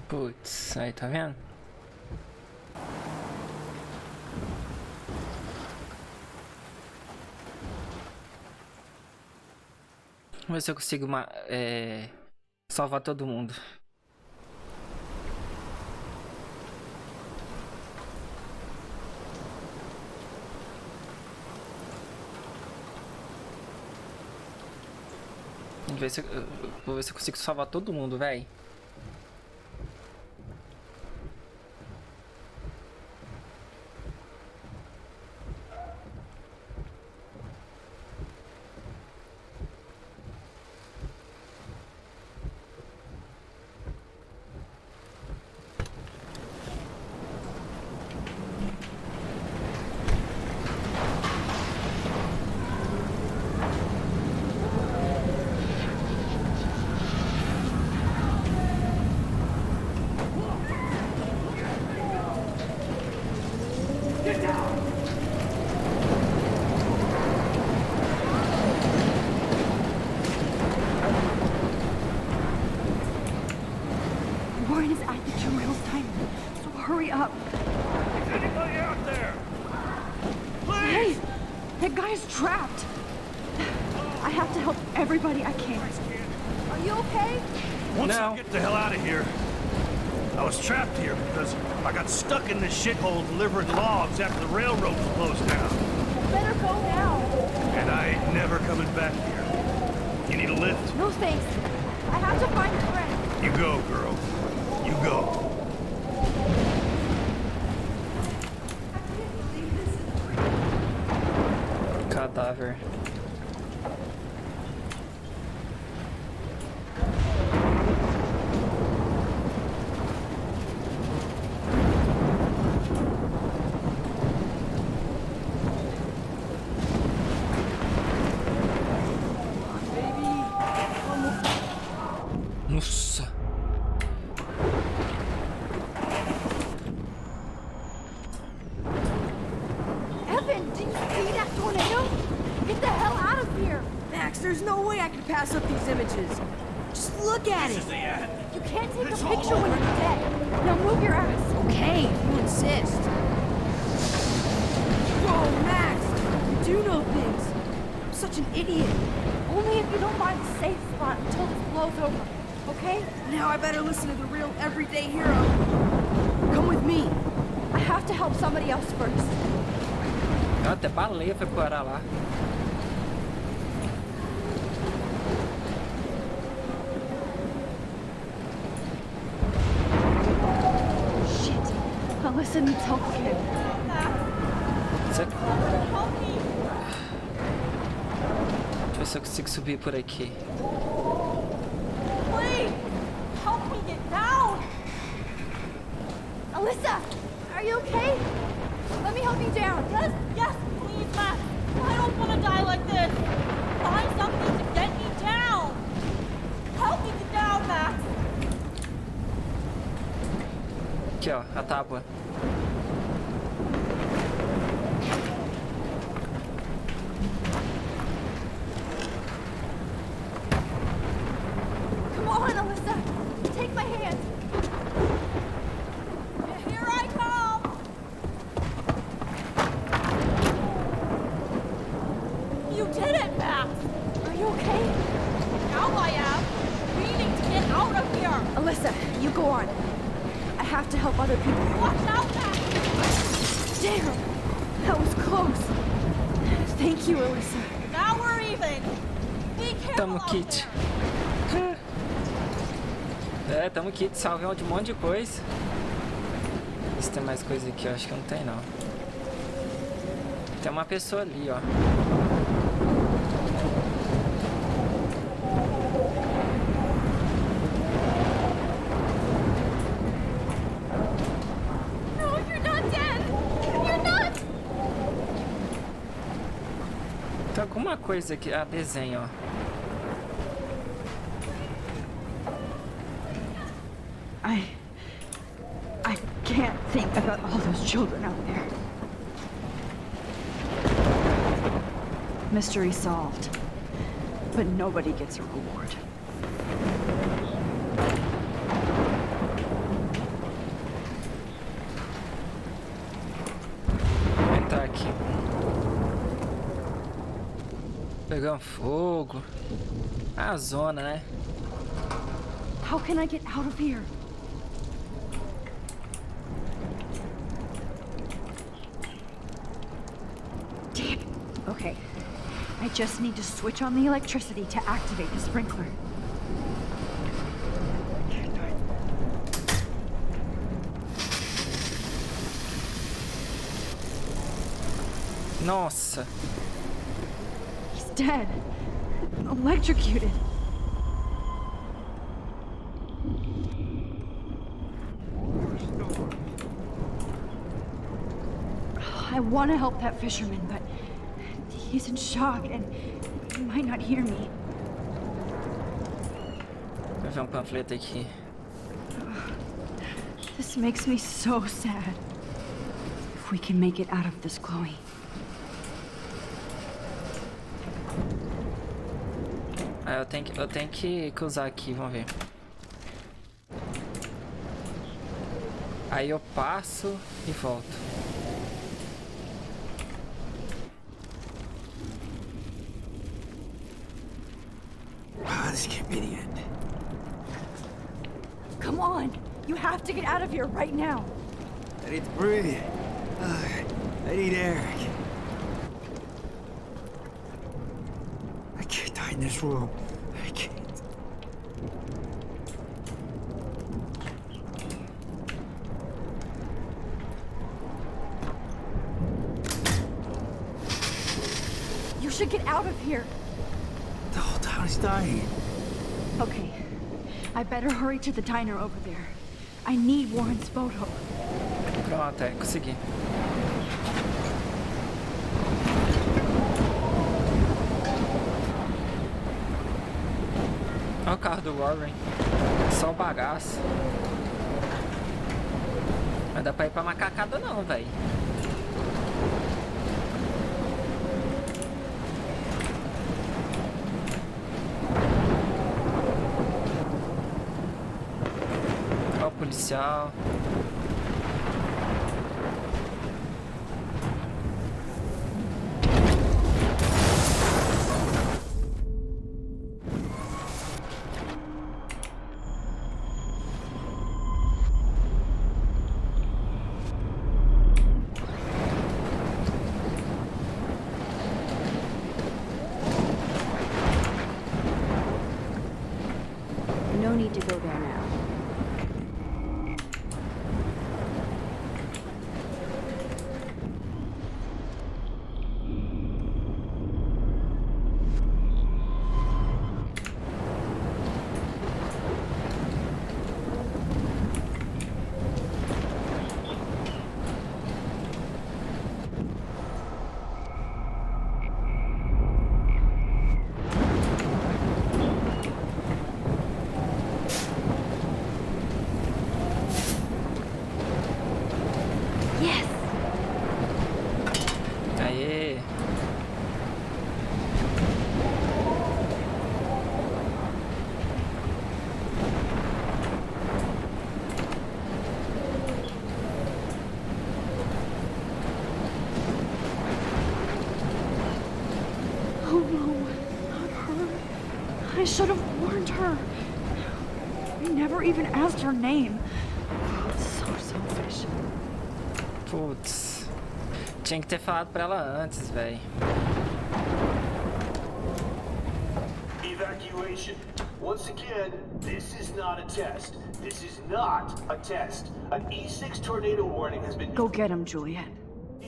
Putz, aí tá vendo? Vamos ver se eu consigo salvar todo mundo. Vou ver se eu consigo salvar todo mundo, véi. Warren is at the Two Whales Diner, so hurry up. Is anybody out there? Hey, that guy's trapped. I have to help everybody I can. Are you okay? Once I get the hell out of here, I was trapped here because I got stuck in this shithole delivering logs after the railroad was closed down. Better go now. And I ain't never coming back here. You need a lift? No thanks. I have to find a friend. You go, girl. You go. Cadáver. Nossa. Evan, did you see that tornado? Get the hell out of here. Max, there's no way I can pass up these images. Just look at it. You can't take a picture when you're dead. Now move your ass. Okay, if you insist. Whoa, Max, you do know things. I'm such an idiot. Only if you don't find a safe spot until this blows over, okay? Now I better listen to the real everyday hero. Come with me. I have to help somebody else first. Até baleia foi parar lá. Shit. Alyssa needs help again. Deixa eu ver se eu consigo subir por aqui. Please, help me get down. Alyssa, are you okay? Let me help you down. Yes, please, Max. I don't want to die like this. Find something to get me down. Help me get down, Max. Aqui, ó, a tábua. Come on, Alyssa. Take my hand. Here I come. You did it, Max. Are you okay? Now I am. We need to get out of here. Alyssa, you go on. I have to help other people. Watch out, Max. Damn, that was close. Thank you, Alyssa. Now we're even. Be careful Tamo out kit. there. É, tamo kit, salvei de um monte de coisa. Se tem mais coisa aqui, eu acho que não tem não. Tem uma pessoa ali, ó. No, you're not dead. You're not. Tem alguma coisa aqui. Ah, desenho, ó. I can't think about all those children out there. Mystery solved. But nobody gets a reward. Vou entrar aqui. Pegando fogo. Ah, a zona, né? How can I get out of here? Damn. Okay. I just need to switch on the electricity to activate the sprinkler. Nossa. He's dead. Electrocuted. I want to help that fisherman, but he's in shock and he might not hear me. Vou ver panfleto aqui. This makes me so sad. If we can make it out of this, Chloe. Ah, eu tenho que usar aqui, vamos ver. Aí eu passo e volto. This can't be the end. Come on! You have to get out of here right now! I need to breathe. I need air. I can't die in this room. I can't. You should get out of here! The whole town is dying. Okay. I better hurry to the diner over there. I need Warren's photo. Pronto, consegui. Olha o carro do Warren. Só o bagaço. Não dá pra ir pra macacada não, velho. Olha o policial. no need to go there now. Aê. Oh no, not her. I should have warned her. I never even asked her name. So selfish. Putz. Tinha que ter falado pra ela antes, véi. Evacuation. Once again, this is not a test. This is not a test. An E6 tornado warning has been Go get him, Juliet.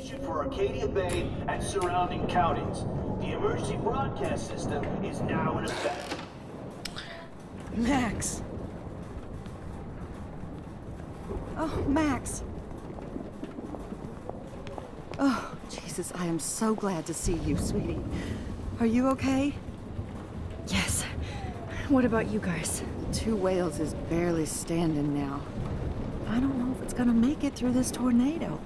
issued for Arcadia Bay and surrounding counties. The emergency broadcast system is now in effect. Max. Oh, Max. Oh, Jesus, I am so glad to see you, sweetie. Are you okay? Yes. What about you guys? Two Whales is barely standing now. I don't know if it's gonna make it through this tornado.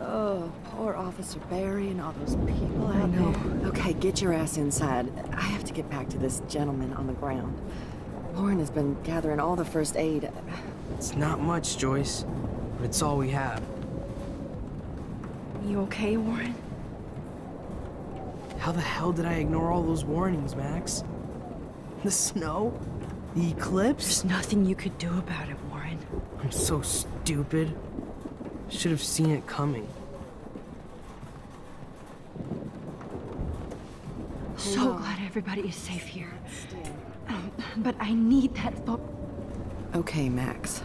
Oh, poor Officer Barry and all those people out there. Okay, get your ass inside. I have to get back to this gentleman on the ground. Lauren has been gathering all the first aid. It's not much, Joyce, but it's all we have. You okay, Warren? How the hell did I ignore all those warnings, Max? The snow? The eclipse? There's nothing you could do about it, Warren. I'm so stupid. Should have seen it coming. So glad everybody is safe here. But I need that Okay, Max.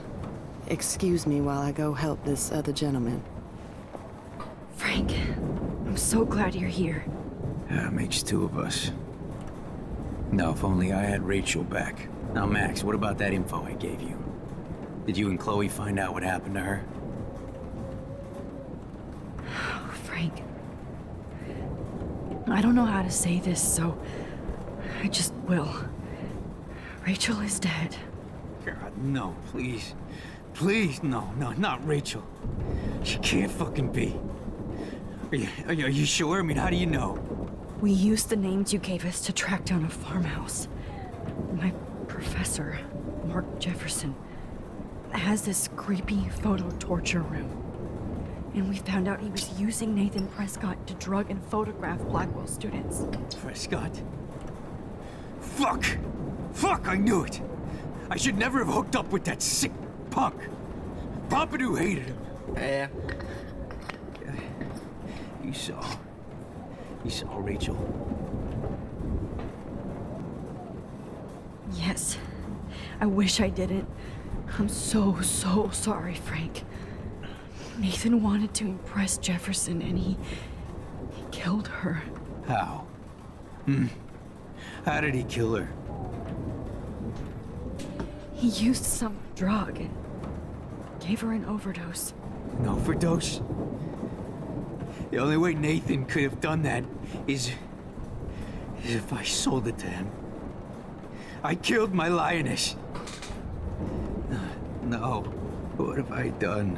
Excuse me while I go help this other gentleman. Frank, I'm so glad you're here. Yeah, makes two of us. Now, if only I had Rachel back. Now, Max, what about that info I gave you? Did you and Chloe find out what happened to her? Oh, Frank. I don't know how to say this, so I just will. Rachel is dead. God, no, please. Please, no, not Rachel. She can't fucking be. Are you sure? I mean, how do you know? We used the names you gave us to track down a farmhouse. My professor, Mark Jefferson, has this creepy photo torture room. And we found out he was using Nathan Prescott to drug and photograph Blackwell students. Prescott? Fuck! Fuck, I knew it! I should never have hooked up with that sick punk. Pompidou hated him. É. You saw Rachel? Yes. I wish I didn't. I'm so sorry, Frank. Nathan wanted to impress Jefferson and he killed her. How? How did he kill her? He used some drug and gave her an overdose. An overdose? The only way Nathan could have done that is if I sold it to him. I killed my lioness. No. What have I done?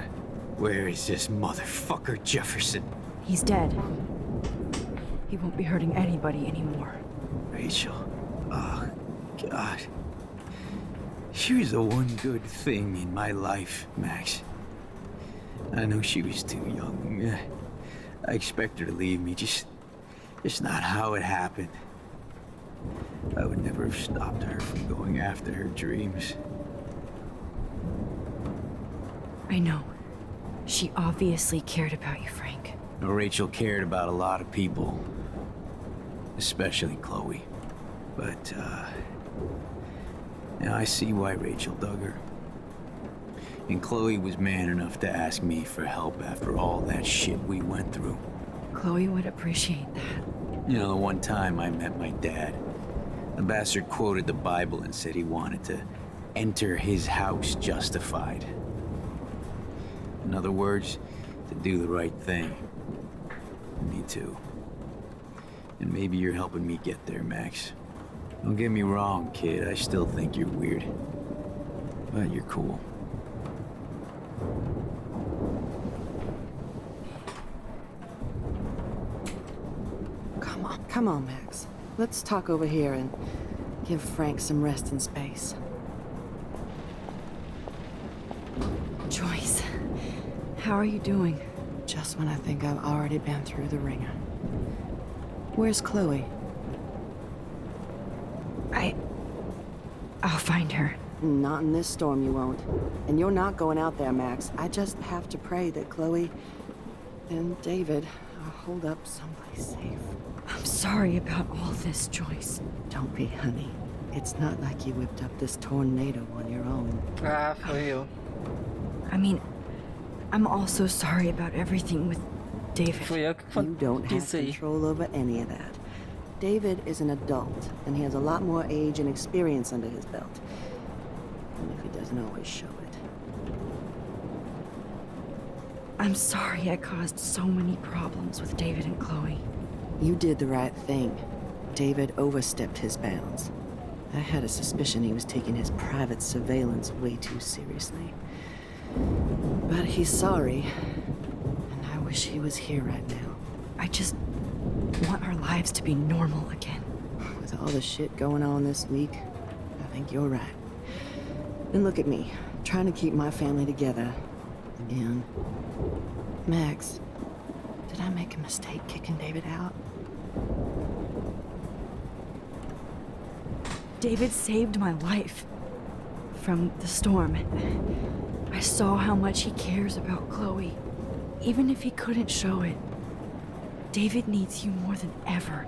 Where is this motherfucker Jefferson? He's dead. He won't be hurting anybody anymore. Rachel. Oh, God. She was the one good thing in my life, Max. I know she was too young. I expect her to leave me, just not how it happened. I would never have stopped her from going after her dreams. I know. She obviously cared about you, Frank. Rachel cared about a lot of people. Especially Chloe. But, Now I see why Rachel dug her. And Chloe was man enough to ask me for help after all that shit we went through. Chloe would appreciate that. You know, the one time I met my dad, the bastard quoted the Bible and said he wanted to enter his house justified. In other words, to do the right thing. Me too. And maybe you're helping me get there, Max. Don't get me wrong, kid. I still think you're weird. But you're cool. Come on, Max. Let's talk over here and give Frank some rest and space. Joyce, how are you doing? Just when I think I've already been through the ringer. Where's Chloe? I'll find her. Not in this storm, you won't. And you're not going out there, Max. I just have to pray that Chloe and David are holed up someplace safe. I'm sorry about all this, Joyce. Don't be, honey. It's not like you whipped up this tornado on your own. For you. I mean, I'm also sorry about everything with David. You don't have control over any of that. David is an adult, and he has a lot more age and experience under his belt. Even if he doesn't always show it. I'm sorry I caused so many problems with David and Chloe. You did the right thing. David overstepped his bounds. I had a suspicion he was taking his private surveillance way too seriously. But he's sorry, and I wish he was here right now. I just want our lives to be normal again. With all the shit going on this week, I think you're right. And look at me, trying to keep my family together. Again. Max, did I make a mistake kicking David out? David saved my life from the storm. I saw how much he cares about Chloe, even if he couldn't show it. David needs you more than ever,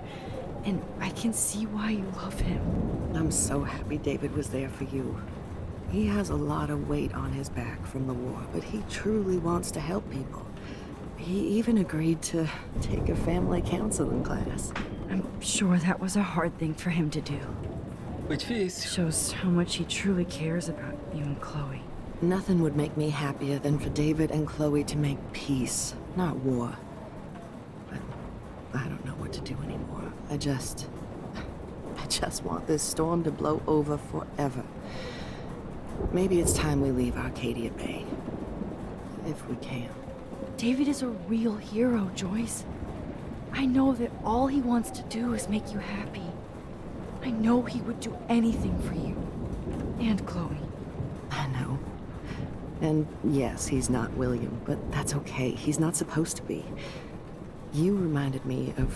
and I can see why you love him. I'm so happy David was there for you. He has a lot of weight on his back from the war, but he truly wants to help people. He even agreed to take a family counseling class. I'm sure that was a hard thing for him to do. Which shows how much he truly cares about you and Chloe. Nothing would make me happier than for David and Chloe to make peace, not war. But I don't know what to do anymore. I just want this storm to blow over forever. Maybe it's time we leave Arcadia Bay. If we can. David is a real hero, Joyce. I know that all he wants to do is make you happy. I know he would do anything for you. And Chloe. I know. And yes, he's not William, but that's okay. He's not supposed to be. You reminded me of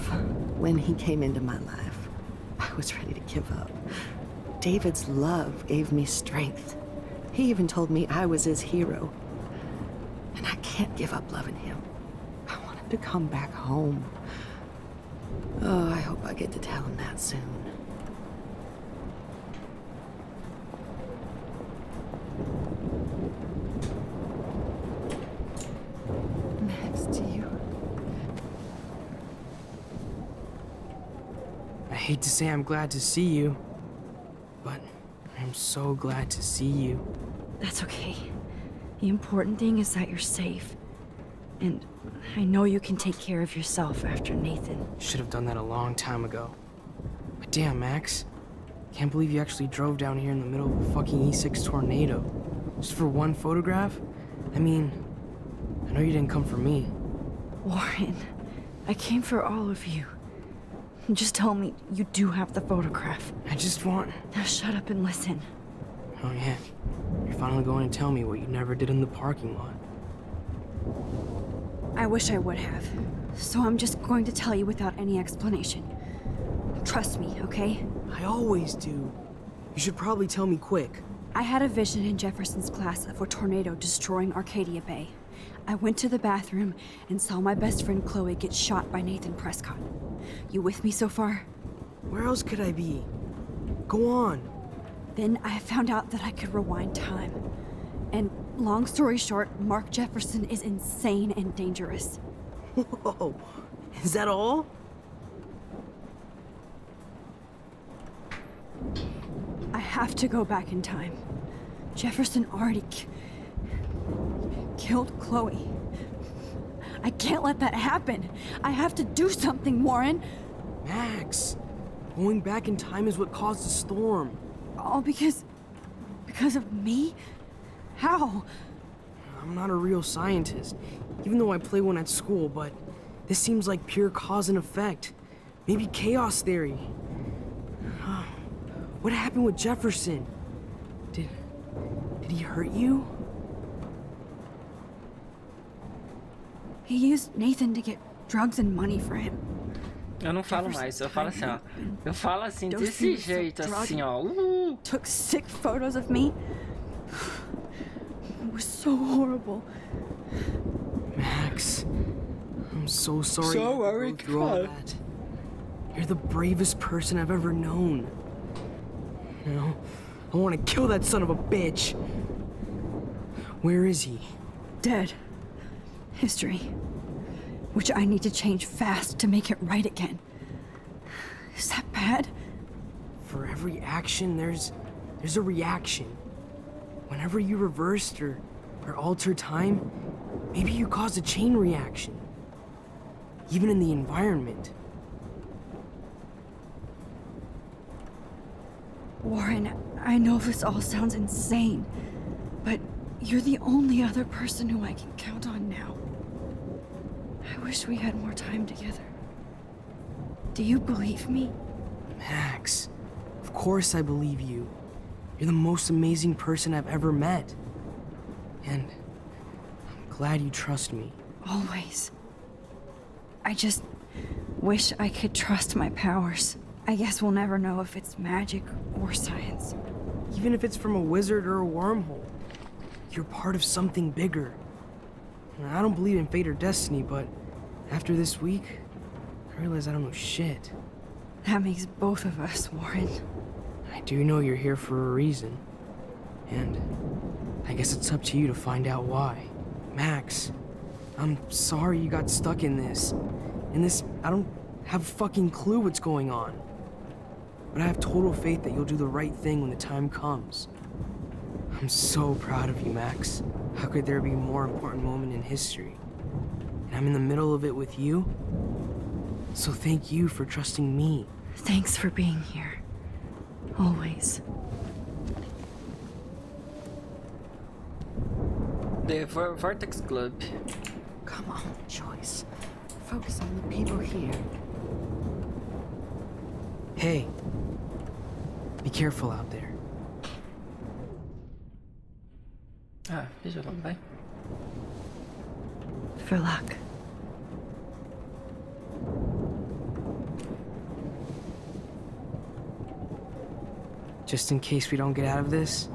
when he came into my life. I was ready to give up. David's love gave me strength. He even told me I was his hero. And I can't give up loving him. I want him to come back home. Oh, I hope I get to tell him that soon. Next to you. I hate to say I'm glad to see you, but I'm so glad to see you. That's okay. The important thing is that you're safe. And I know you can take care of yourself after Nathan. Should have done that a long time ago. But damn, Max. Can't believe you actually drove down here in the middle of a fucking E6 tornado. Just for one photograph? I mean, I know you didn't come for me. Warren, I came for all of you. Just tell me you do have the photograph. I just want... Now shut up and listen. Oh yeah, you're finally going to tell me what you never did in the parking lot. I wish I would have. So I'm just going to tell you without any explanation. Trust me, okay? I always do. You should probably tell me quick. I had a vision in Jefferson's class of a tornado destroying Arcadia Bay. I went to the bathroom and saw my best friend Chloe get shot by Nathan Prescott. You with me so far? Where else could I be? Go on. Then I found out that I could rewind time. And long story short, Mark Jefferson is insane and dangerous. Whoa, is that all? I have to go back in time. Jefferson already killed Chloe. I can't let that happen. I have to do something, Warren. Max, going back in time is what caused the storm. All because of me? How? I'm not a real scientist, even though I play one at school, but this seems like pure cause and effect. Maybe chaos theory. What happened with Jefferson? Did he hurt you? He used Nathan to get drugs and money for him. Eu não falo mais, eu falo assim, ó. Eu falo assim, desse jeito, assim, ó. Took sick photos of me. It was so horrible. Max, I'm so sorry you had to go through all that. You're the bravest person I've ever known. You know, I want to kill that son of a bitch. Where is he? Dead. History. Which I need to change fast to make it right again. Is that bad? For every action, there's a reaction. Whenever you reversed or altered time, maybe you caused a chain reaction. Even in the environment. Warren, I know this all sounds insane, but you're the only other person who I can count on now. I wish we had more time together. Do you believe me? Max, of course I believe you. You're the most amazing person I've ever met. And I'm glad you trust me. Always. I just wish I could trust my powers. I guess we'll never know if it's magic or science. Even if it's from a wizard or a wormhole, you're part of something bigger. And I don't believe in fate or destiny, but after this week, I realize I don't know shit. That makes both of us, Warren. I do know you're here for a reason. And I guess it's up to you to find out why. Max, I'm sorry you got stuck in this. I don't have a fucking clue what's going on. But I have total faith that you'll do the right thing when the time comes. I'm so proud of you, Max. How could there be a more important moment in history? And I'm in the middle of it with you. So thank you for trusting me. Thanks for being here. Always. The Vortex Club. Come on, Joyce. Focus on the people here. Hey, be careful out there. Ah, veja logo, vai. For luck. Just in case we don't get out of this,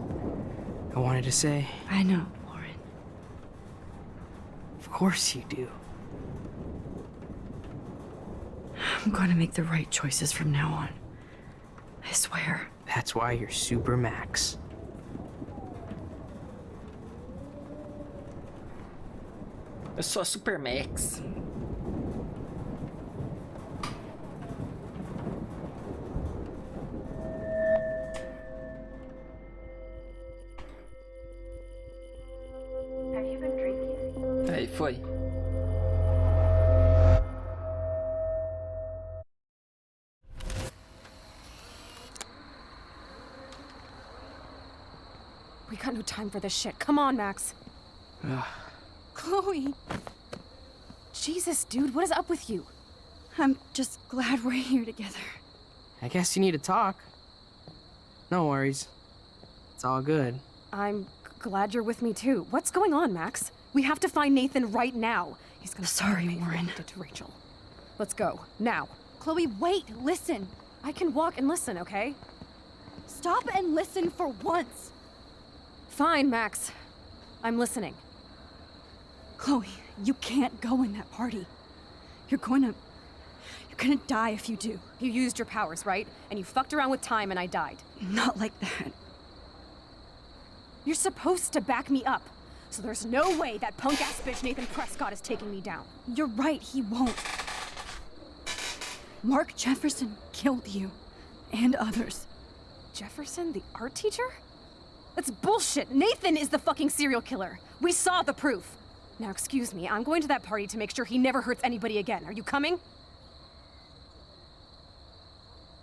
I wanted to say... I know, Warren. Of course you do. I'm going to make the right choices from now on. I swear. That's why you're Super Max. Eu sou a Super Max. Have you been drinking? Aí, foi. We got no time for this shit. Come on, Max. Chloe! Jesus, dude, what is up with you? I'm just glad we're here together. I guess you need to talk. No worries. It's all good. I'm glad you're with me too. What's going on, Max? We have to find Nathan right now. He's gonna Sorry, Warren. did to Rachel. Let's go, now. Chloe, wait, listen. I can walk and listen, okay? Stop and listen for once. Fine, Max. I'm listening. Chloe, you can't go in that party. You're gonna die if you do. You used your powers, right? And you fucked around with time and I died. Not like that. You're supposed to back me up. So there's no way that punk-ass bitch Nathan Prescott is taking me down. You're right, he won't. Mark Jefferson killed you. And others. Jefferson, the art teacher? That's bullshit. Nathan is the fucking serial killer. We saw the proof. Now, excuse me, I'm going to that party to make sure he never hurts anybody again. Are you coming?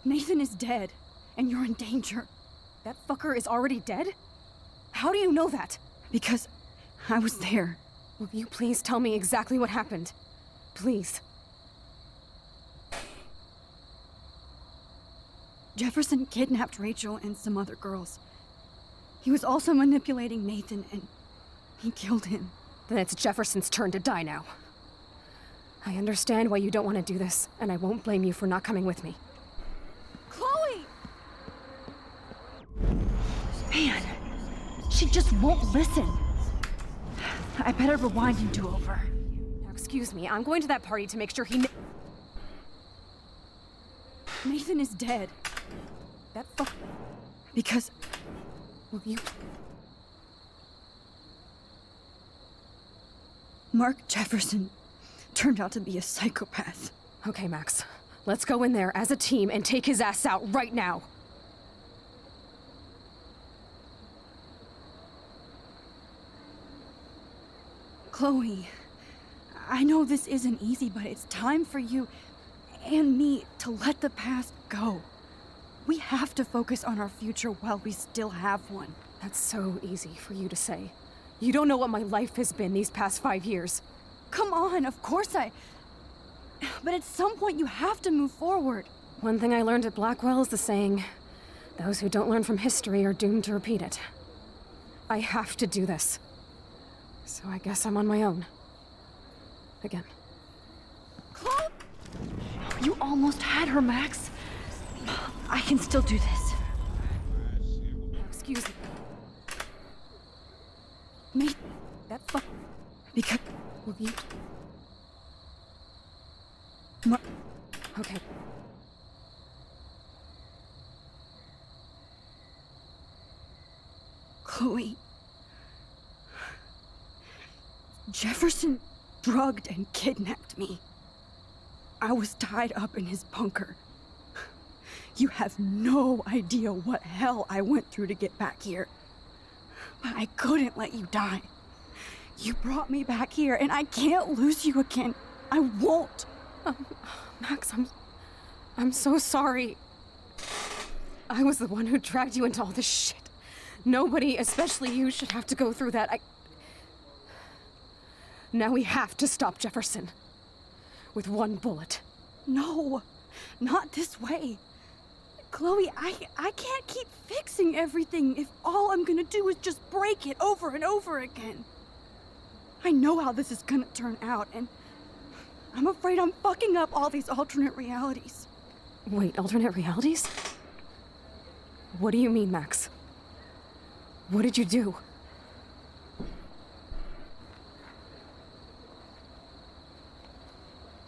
Nathan is dead, and you're in danger. That fucker is already dead? How do you know that? Because I was there. Will you please tell me exactly what happened? Please. Jefferson kidnapped Rachel and some other girls. He was also manipulating Nathan, and he killed him. Then it's Jefferson's turn to die now. I understand why you don't want to do this, and I won't blame you for not coming with me. Chloe! Man, she just won't listen. I better rewind and do over. Now, excuse me, I'm going to that party to make sure he... Nathan is dead. That fuck... Because... Will you... Mark Jefferson turned out to be a psychopath. Okay, Max. Let's go in there as a team and take his ass out right now. Chloe, I know this isn't easy, but it's time for you and me to let the past go. We have to focus on our future while we still have one. That's so easy for you to say. You don't know what my life has been these past 5 years. Come on, of course I... But at some point you have to move forward. One thing I learned at Blackwell is the saying, those who don't learn from history are doomed to repeat it. I have to do this. So I guess I'm on my own. Again. Chloe! You almost had her, Max. I can still do this. Excuse me. Me? That fuck... Because... Will you... Okay. Chloe... Jefferson drugged and kidnapped me. I was tied up in his bunker. You have no idea what hell I went through to get back here. But I couldn't let you die. You brought me back here, and I can't lose you again. I won't. Max, I'm so sorry. I was the one who dragged you into all this shit. Nobody, especially you, should have to go through that. Now we have to stop Jefferson. With one bullet. No, not this way. Chloe, I can't keep fixing everything if all I'm gonna do is just break it over and over again. I know how this is gonna turn out, and I'm afraid I'm fucking up all these alternate realities. Wait, alternate realities? What do you mean, Max? What did you do?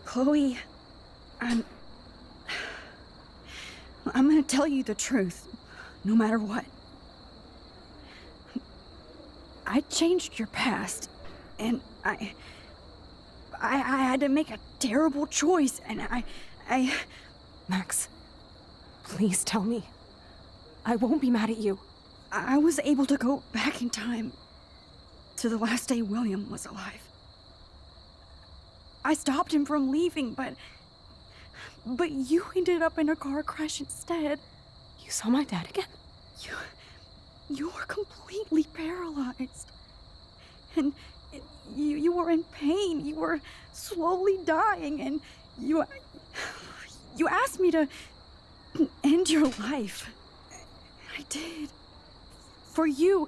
Chloe, I'm gonna tell you the truth, no matter what. I changed your past, and I had to make a terrible choice, and I... Max, please tell me. I won't be mad at you. I was able to go back in time to the last day William was alive. I stopped him from leaving, but you ended up in a car crash instead. You saw my dad again? You were completely paralyzed. And you were in pain. You were slowly dying, and you asked me to end your life. I did. For you.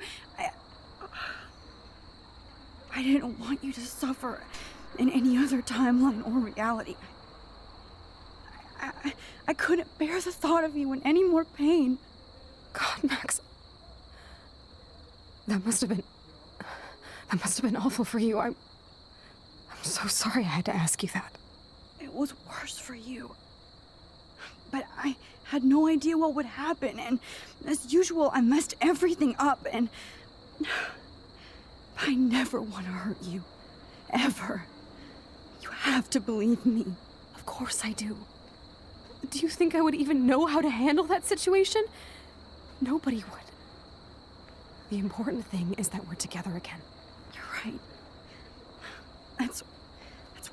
I didn't want you to suffer in any other timeline or reality. I couldn't bear the thought of you in any more pain. God, Max. That must have been awful for you. I'm so sorry I had to ask you that. It was worse for you. But I had no idea what would happen, and as usual, I messed everything up, and I never want to hurt you. Ever. You have to believe me. Of course I do. Do you think I would even know how to handle that situation? Nobody would. The important thing is that we're together again. You're right. That's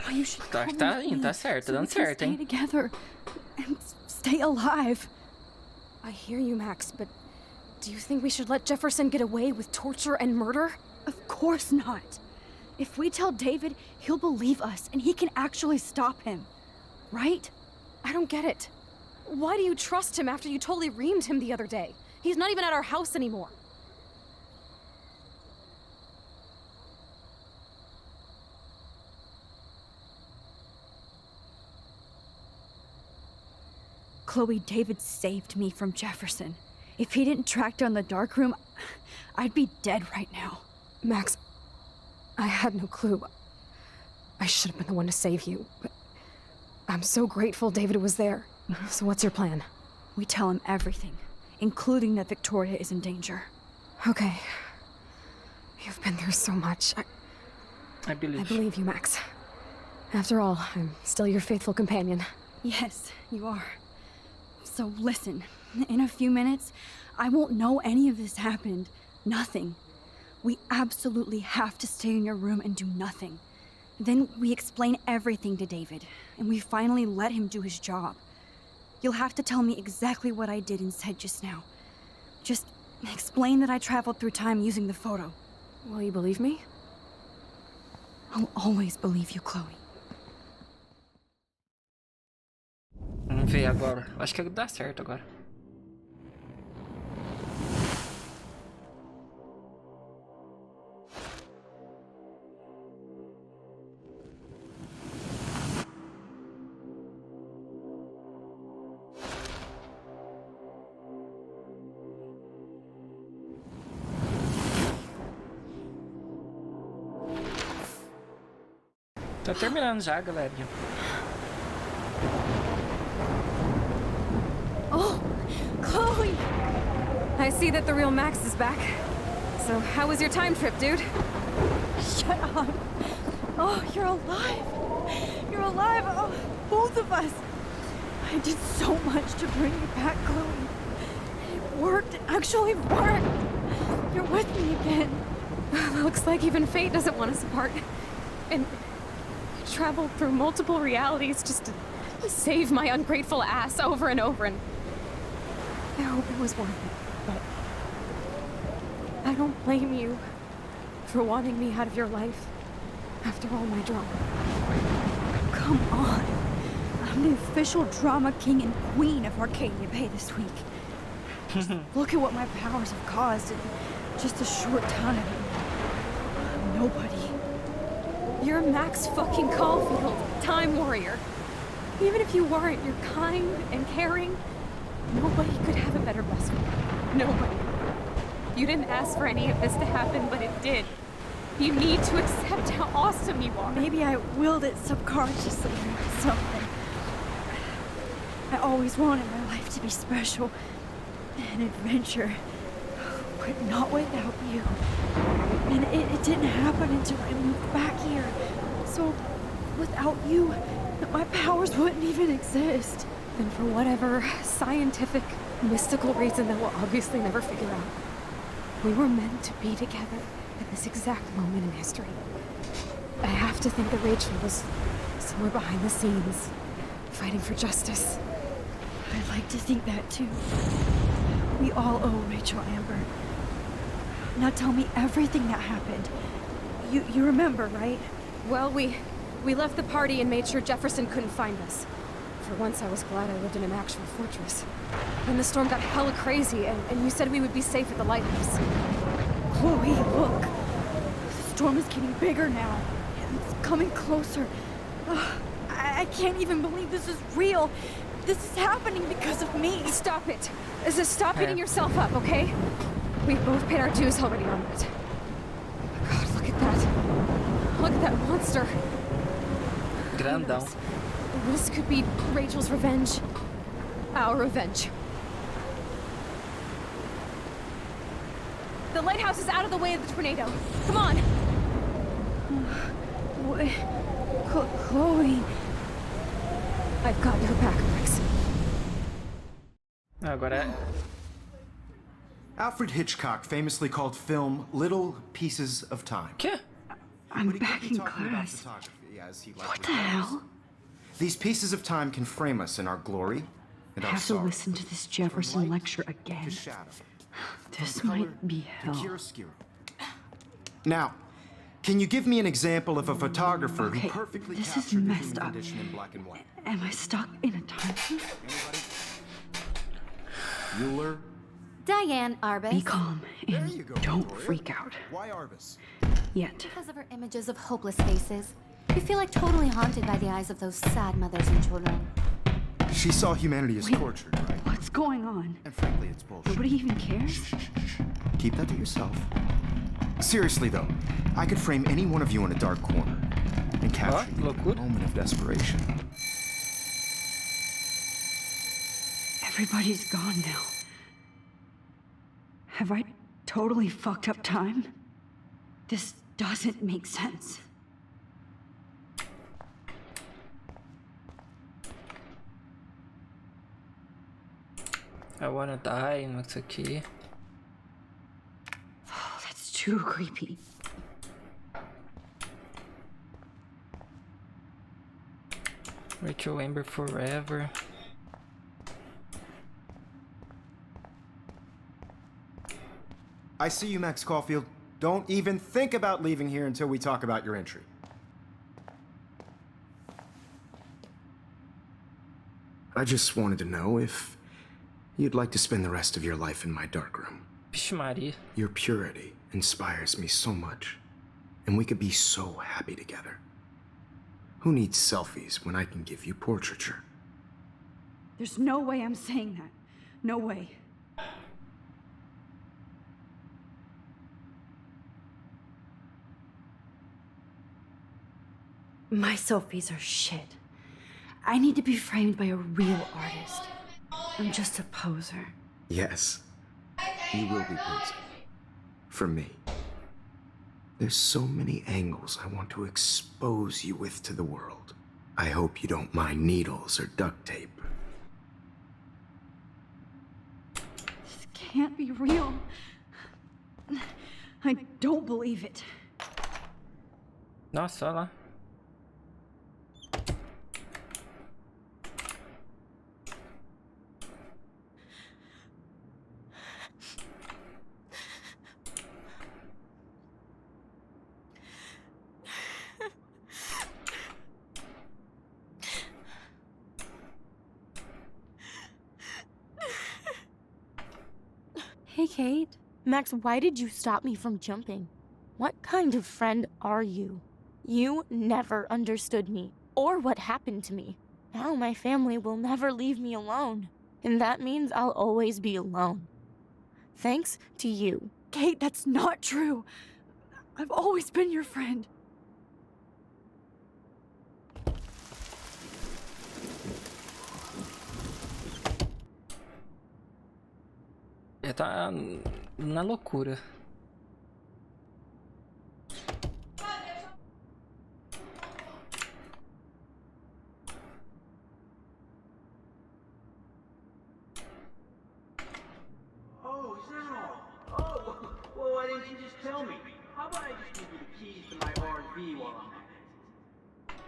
why you should Tá, come tá with indo, me, tá certo, so tá we dando can certo, stay hein? together and stay alive. I hear you, Max, but do you think we should let Jefferson get away with torture and murder? Of course not. If we tell David, he'll believe us and he can actually stop him. Right? I don't get it. Why do you trust him after you totally reamed him the other day? He's not even at our house anymore. Chloe, David saved me from Jefferson. If he didn't track down the darkroom, I'd be dead right now. Max, I had no clue. I should have been the one to save you, but I'm so grateful David was there. So what's your plan? We tell him everything, including that Victoria is in danger. Okay. You've been through so much. I believe. I believe you, Max. After all, I'm still your faithful companion. Yes, you are. So listen, in a few minutes, I won't know any of this happened. Nothing. We absolutely have to stay in your room and do nothing. Then we explain everything to David, and we finally let him do his job. You'll have to tell me exactly what I did and said just now. Just explain that I traveled through time using the photo. Will you believe me? I'll always believe you, Chloe. Vamos ver agora. Acho que dá certo agora. Tá terminando já, galerinha. Oh, Chloe! I see that the real Max is back. So how was your time trip, dude? Shut up. Oh, you're alive. You're alive. Oh, both of us. I did so much to bring you back, Chloe. It worked. It actually worked. You're with me again. Looks like even fate doesn't want us apart. And I traveled through multiple realities just to save my ungrateful ass over and over, and I hope it was worth it, but I don't blame you for wanting me out of your life after all my drama. Come on. I'm the official drama king and queen of Arcadia Bay this week. Just look at what my powers have caused in just a short time. Nobody. You're Max fucking Caulfield, Time Warrior. Even if you weren't, you're kind and caring. Nobody could have a better best friend. Nobody. You didn't ask for any of this to happen, but it did. You need to accept how awesome you are. Maybe I willed it subconsciously or something. I always wanted my life to be special. An adventure. But not without you. And it didn't happen until I moved back here. So, without you, my powers wouldn't even exist. And for whatever scientific, mystical reason that we'll obviously never figure out, we were meant to be together at this exact moment in history. I have to think that Rachel was somewhere behind the scenes, fighting for justice. I'd like to think that too. We all owe Rachel Amber. Now tell me everything that happened. You remember, right? Well, we left the party and made sure Jefferson couldn't find us. For once, I was glad I lived in an actual fortress. Then the storm got hella crazy, and you said we would be safe at the lighthouse. Chloe, look. The storm is getting bigger now. It's coming closer. I can't even believe this is real. This is happening because of me. Stop it. Stop beating yourself up, okay? We've both paid our dues already on that. God, look at that. Look at that monster. Grandão. This could be Rachel's revenge. Our revenge. The lighthouse is out of the way of the tornado. Come on. What? Chloe. I've got your back, Max. Agora Alfred Hitchcock famously called film little pieces of time. ¿Qué? I'm back in class. What the hell? These pieces of time can frame us in our glory and I our have to sorrow. listen to this Jefferson lecture again. This might be hell. Now, can you give me an example of a photographer Okay, who perfectly this is captured the messed human up. condition in black and white? Am I stuck in a time loop? Bueller? Diane Arbus. Be calm and don't freak out. Why Arbus? Yet. Because of her images of hopeless faces, you feel like totally haunted by the eyes of those sad mothers and children. She saw humanity as Wait. tortured, right? What's going on? And frankly, it's bullshit. Nobody even cares? Keep that to yourself. Seriously, though, I could frame any one of you in a dark corner and capture you in a moment of desperation. Everybody's gone now. Have I totally fucked up time? This doesn't make sense. I wanna die nisso aqui. Oh, that's too creepy. Rachel Amber forever. I see you, Max Caulfield. Don't even think about leaving here until we talk about your entry. I just wanted to know if you'd like to spend the rest of your life in my darkroom. Vixe Maria. Your purity inspires me so much, and we could be so happy together. Who needs selfies when I can give you portraiture? There's no way I'm saying that. No way. My selfies are shit. I need to be framed by a real artist. I'm just a poser. Yes, you will be posing. For me. There's so many angles I want to expose you with to the world. I hope you don't mind needles or duct tape. This can't be real. I don't believe it. Nossa, olha lá. Hey, Kate. Max, why did you stop me from jumping? What kind of friend are you? You never understood me, or what happened to me. Now my family will never leave me alone, and that means I'll always be alone. Thanks to you. Kate, that's not true. I've always been your friend. Tá na loucura. Oh, is that all? Oh, well, why didn't you just tell me? How about I just give you the keys to my RV while I'm at it?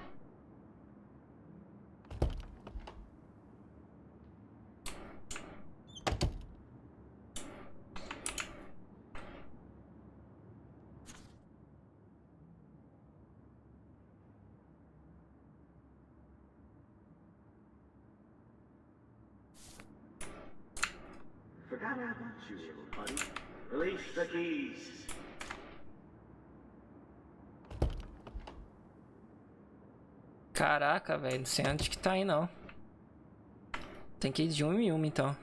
Forgot all about you, little buddy. Release the keys. Caraca, velho, não sei onde que tá aí não. Tem que ir de uma em uma então.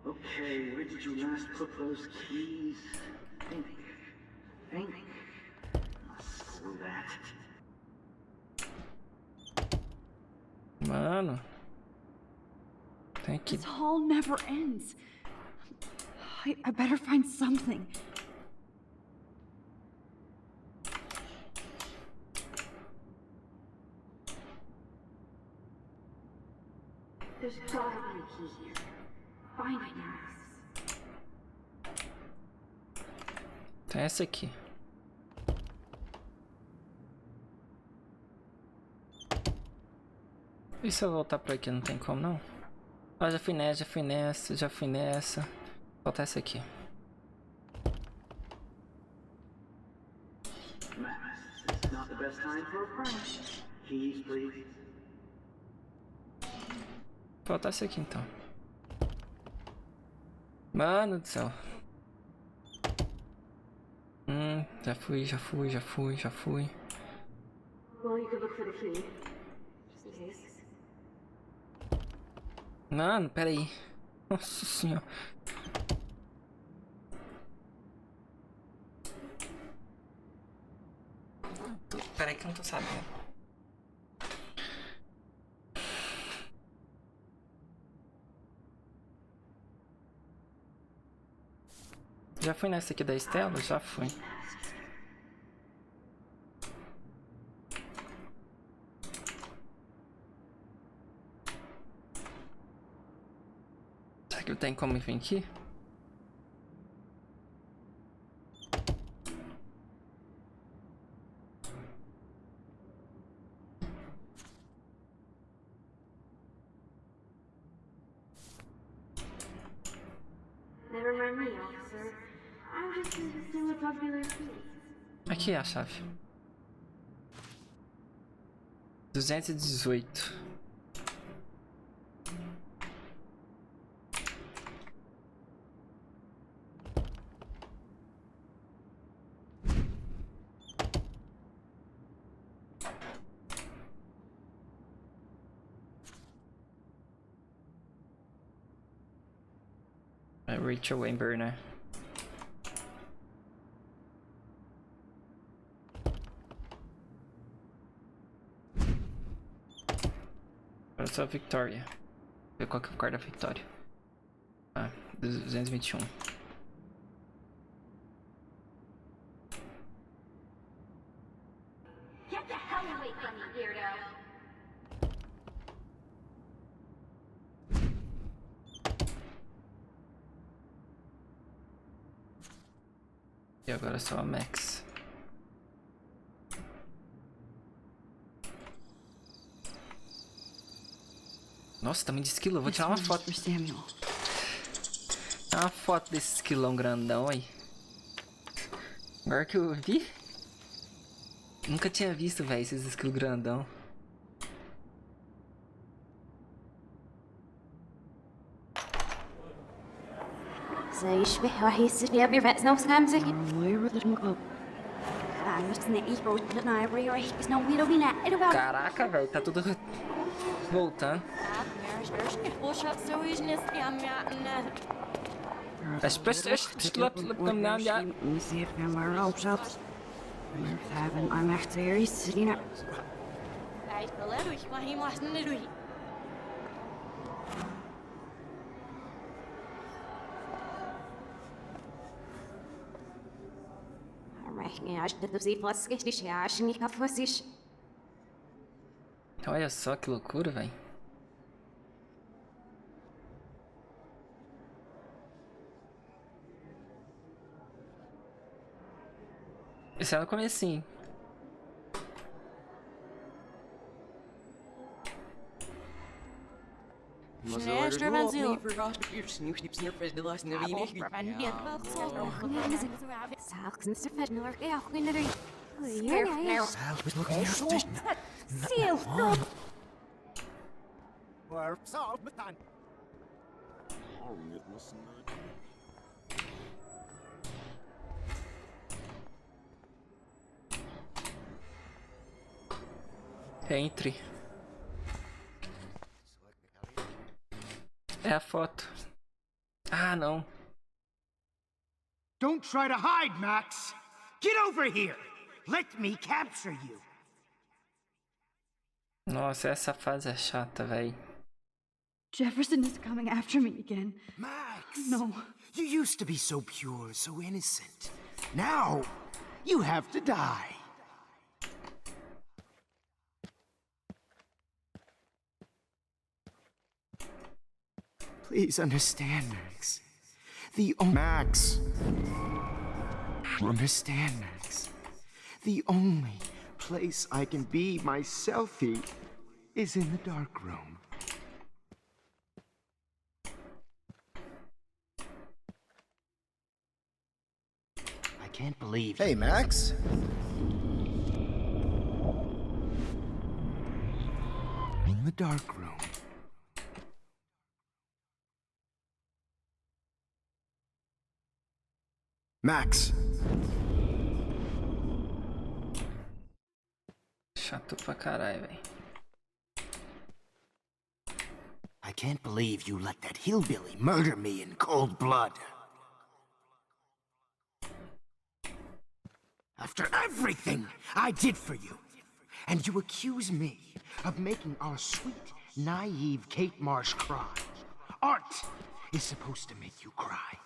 Okay, where did you last put those keys? Think. Screw that. Mano. Tem que... This hall never ends. I better find something. There's gotta be a key here. Find it, Max. Tem essa aqui. E se eu voltar pra aqui, não tem como não? Ah, já fui nessa, já fui nessa, já fui nessa. Falta essa aqui. Falta essa aqui então. Mano do céu. Já fui, já fui, já fui, já fui. Well, you could look for the key. Just in case. Mano, pera aí. Nossa senhora. Pera aí que eu não tô sabendo. Já fui nessa aqui da Estela? Já fui. Será que tem como vir aqui? Never mind me, officer. I'm just here to steal a popular key. Aqui é a chave. 218. É Rachel Wember, né? Agora só a Victoria. Ver qual que é o card da Victoria. Ah, 221. Get the hell away from me, weirdo! E agora só a Max. Nossa, tamanho de esquilo. Eu vou tirar uma foto. Tirar uma foto desse esquilão grandão aí. Agora que eu vi. Nunca tinha visto, velho, esses esquilos grandão. Caraca, velho, tá tudo voltando. Olha só que loucura, velho. Esse é no comecinho. Entre. É a foto. Ah, não. Don't try to hide, Max. Get over here. Let me capture you. Nossa, essa fase é chata, véi. Jefferson is coming after me again. Max! No. You used to be so pure, so innocent. Now, you have to die. Please understand, Max. Max! Understand, Max. The only place I can be myself is in the dark room. I can't believe... Hey, Max. In the dark room. Max. Chato pra caralho, véi. I can't believe you let that hillbilly murder me in cold blood. After everything I did for you, and you accuse me of making our sweet, naive Kate Marsh cry. Art is supposed to make you cry.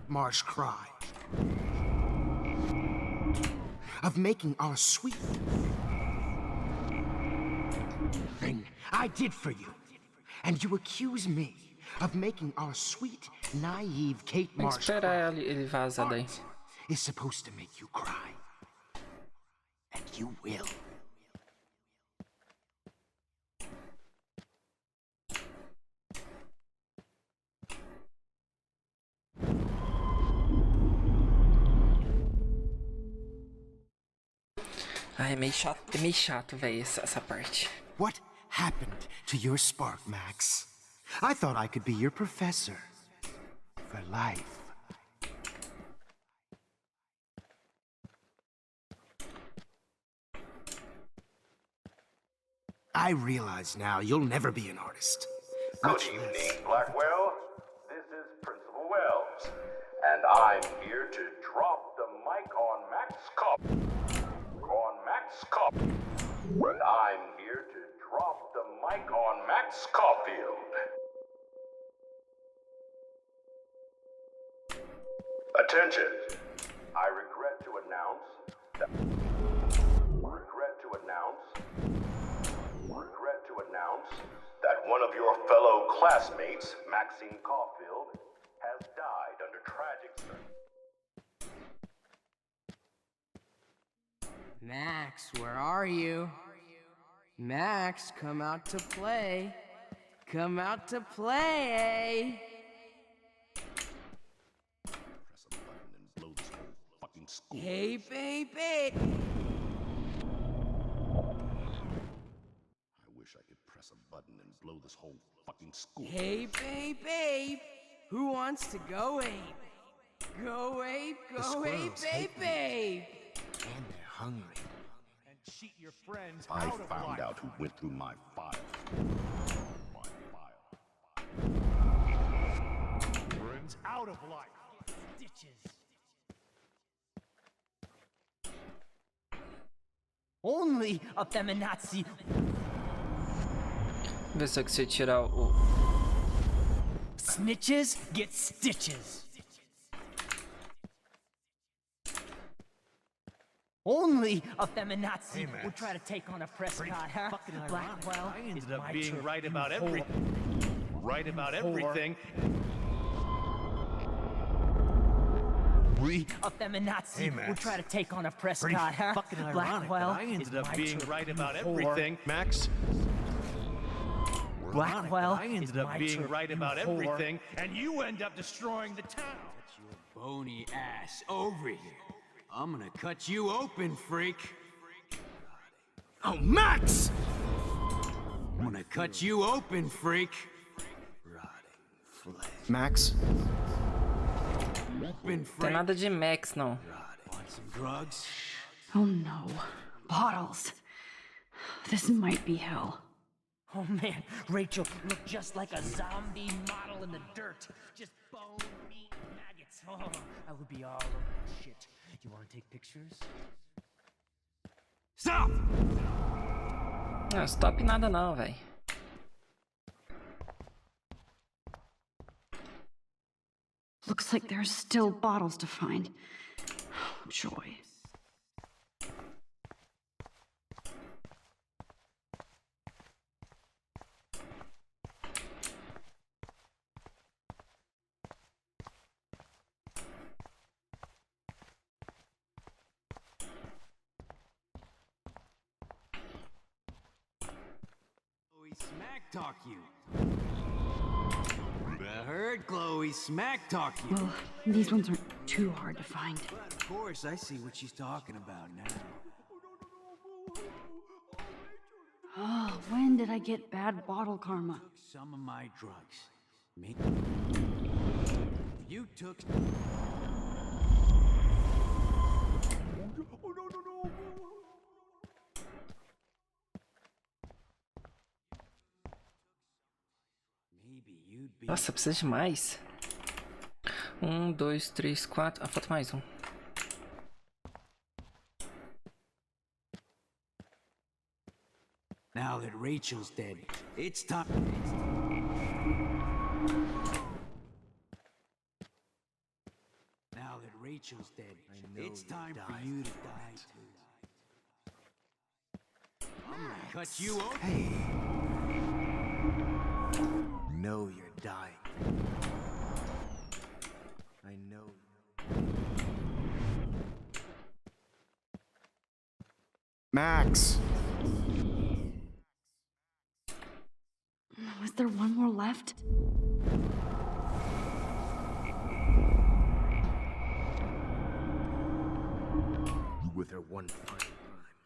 Marsh cry. Of making our sweet thing I did for you. And you accuse me of making our sweet, naive Kate Tem que Marsh esperar ele vazar daí. is supposed to make you cry. And you will. Ah, é meio chato, velho, essa parte. What happened to your spark, Max? I thought I could be your professor. For life. I realize now you'll never be an artist. Good evening, Blackwell. This is Principal Wells, and I'm here to drop the mic on Max Cop. And I'm here to drop the mic on Max Caulfield. Attention! I regret to announce that one of your fellow classmates, Maxine Caulfield, has died under tragic circumstances. Max, where are you? Max, come out to play. Come out to play. Press a button and blow this whole fucking school. Hey, baby. I wish I could press a button and blow this whole fucking school. Hey, baby. Who wants to go ape? Go ape, go ape, baby. And they're hungry. And cheat your friends I found out who went through my file. Friends out of life. Stitches. Only a feminazi. Vê só que se eu tirar o... Snitches get stitches. Only a feminazi would try to take on a Prescott, huh? Blackwell I ended is up my being turn, right you about whore. everything. Right about everything. A feminazi would try to take on a Prescott, Pretty huh? fucking ironic Blackwell that I ended is up my being turn, right you about whore. everything, Max. Blackwell I ended is up my being turn, right you about whore. everything, and you end up destroying the town. Get your bony ass over here. I'm gonna cut you open, freak. Oh, Max! I'm gonna cut you open, freak. Max? Open, Tem freak. nada de Max, não. Want some drugs? Oh no. Bottles. This might be hell. Oh man, Rachel looked just like a zombie model in the dirt. Just bone, meat, maggots. Oh, I will be all over that shit. You wanna take pictures? Stop! Não, stop nada não, velho. Looks like there's still bottles to find. Oh, joy. Smack talk you. I heard Chloe smack talk you. Well, these ones aren't too hard to find. But of course, I see what she's talking about now. Oh, when did I get bad bottle karma? Some of my drugs. Maybe you took. Nossa, precisa de mais. 1, 2, 3, 4. Ah, falta mais um. Now that Rachel's dead, it's time. Now that Rachel's dead, it's time for you to die too. I'm gonna cut you open. Hey. Know you're dying. I know. Max! Was there one more left? With her one final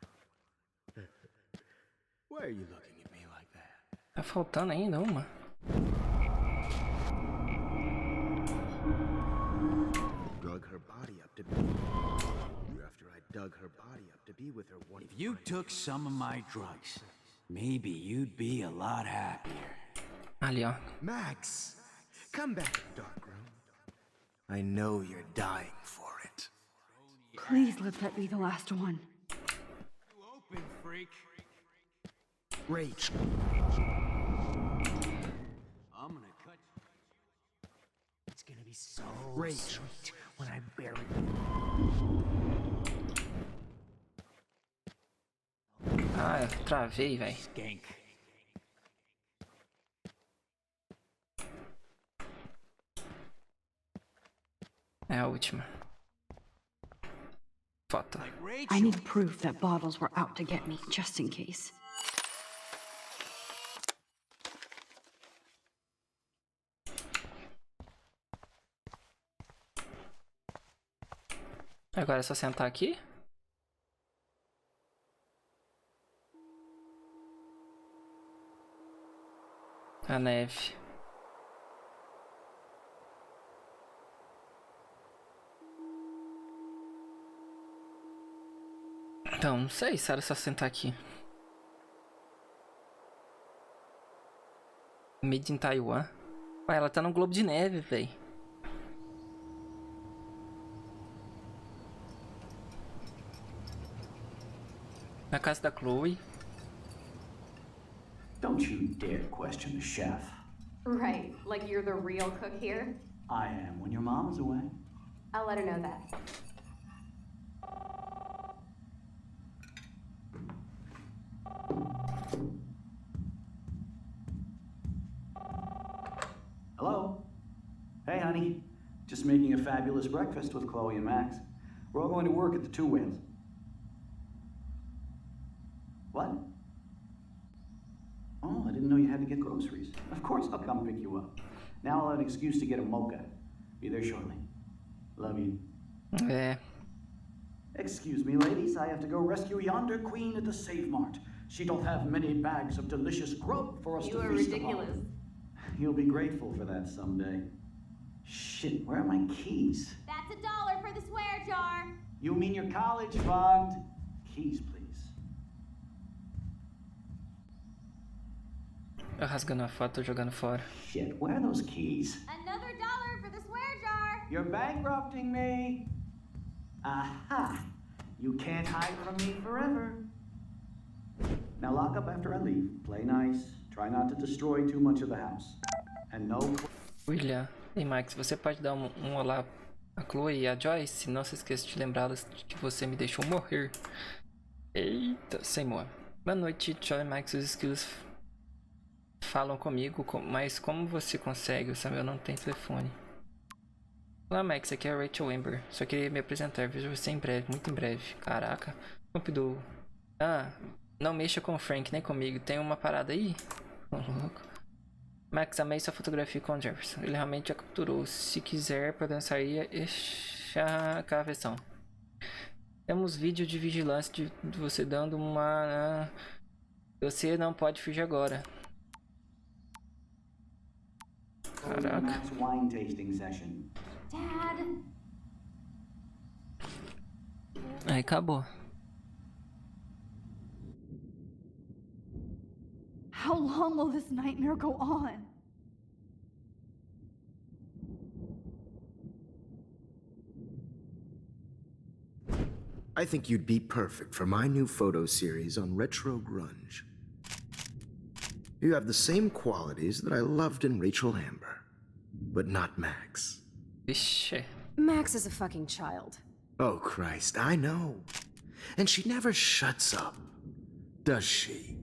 time. Why are you looking at me like that? Tá faltando ainda uma. Dug her body up to be. After I dug her body up to be with her one. If you took some of my drugs, maybe you'd be a lot happier. Ali, ó. Max, come back, dark room. I know you're dying for it. Please let that be the last one. You open, freak. Rach. I'm gonna cut. It's gonna be so Rach. sweet when I bury Ah, eu travei, velho. Skank. É a última. Foto. I need proof that bottles were out to get me, just in case. Agora é só sentar aqui. A neve. Então, não sei se era só sentar aqui. Made in Taiwan. Ué, ela tá no globo de neve, véi. Na casa da Chloe. Don't you dare question the chef. Right, like you're the real cook here? I am when your mom is away. I'll let her know that. Hello? Hey, honey. Just making a fabulous breakfast with Chloe and Max. We're all going to work at the Two Whales. What? Oh, I didn't know you had to get groceries. Of course I'll come pick you up. Now I'll have an excuse to get a mocha. Be there shortly. Love you. É. Excuse me, ladies. I have to go rescue yonder queen at the Save Mart. She don't have many bags of delicious grub for us to feast upon. You are ridiculous. You'll be grateful for that someday. Shit, where are my keys? That's $1 for the swear jar. You mean your college fund? Keys, please. Eu rasgando a foto, jogando fora. Shit, where are those keys? Another $1 for the swear jar. You're bankrupting me. Aha! You can't hide from me forever. Now lock up after I leave. Play nice. Try not to destroy too much of the house. And no... William, e Max, você pode dar um olá a Chloe e a Joyce? Não se esqueça de lembrá-las que você me deixou morrer. Eita, sem moa. Boa noite, Joy e Max. Os skills falam comigo, mas como você consegue? O Samuel não tem telefone. Olá, Max. Aqui é a Rachel Amber. Só queria me apresentar. Vejo você em breve, muito em breve. Caraca. Pompidou. Ah, não mexa com o Frank, nem comigo. Tem uma parada aí? Louco. Max, amei sua fotografia com o Jefferson. Ele realmente a capturou. Se quiser, podemos sair e deixar a versão. Temos vídeo de vigilância de você dando uma... Você não pode fugir agora. Caraca. Dad. Aí acabou. How long will this nightmare go on? I think you'd be perfect for my new photo series on retro grunge. You have the same qualities that I loved in Rachel Amber, but not Max. Vixe. Max is a fucking child. Oh, Christ, I know. And she never shuts up, does she?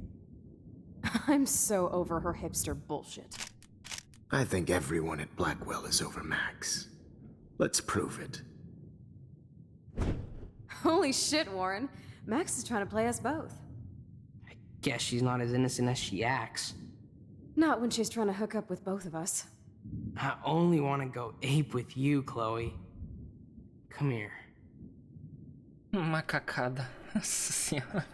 I'm so over her hipster bullshit. I think everyone at Blackwell is over Max. Let's prove it. Holy shit, Warren. Max is trying to play us both. I guess she's not as innocent as she acts. Not when she's trying to hook up with both of us. I only want to go ape with you, Chloe. Come here. Macacada. Nossa senhora.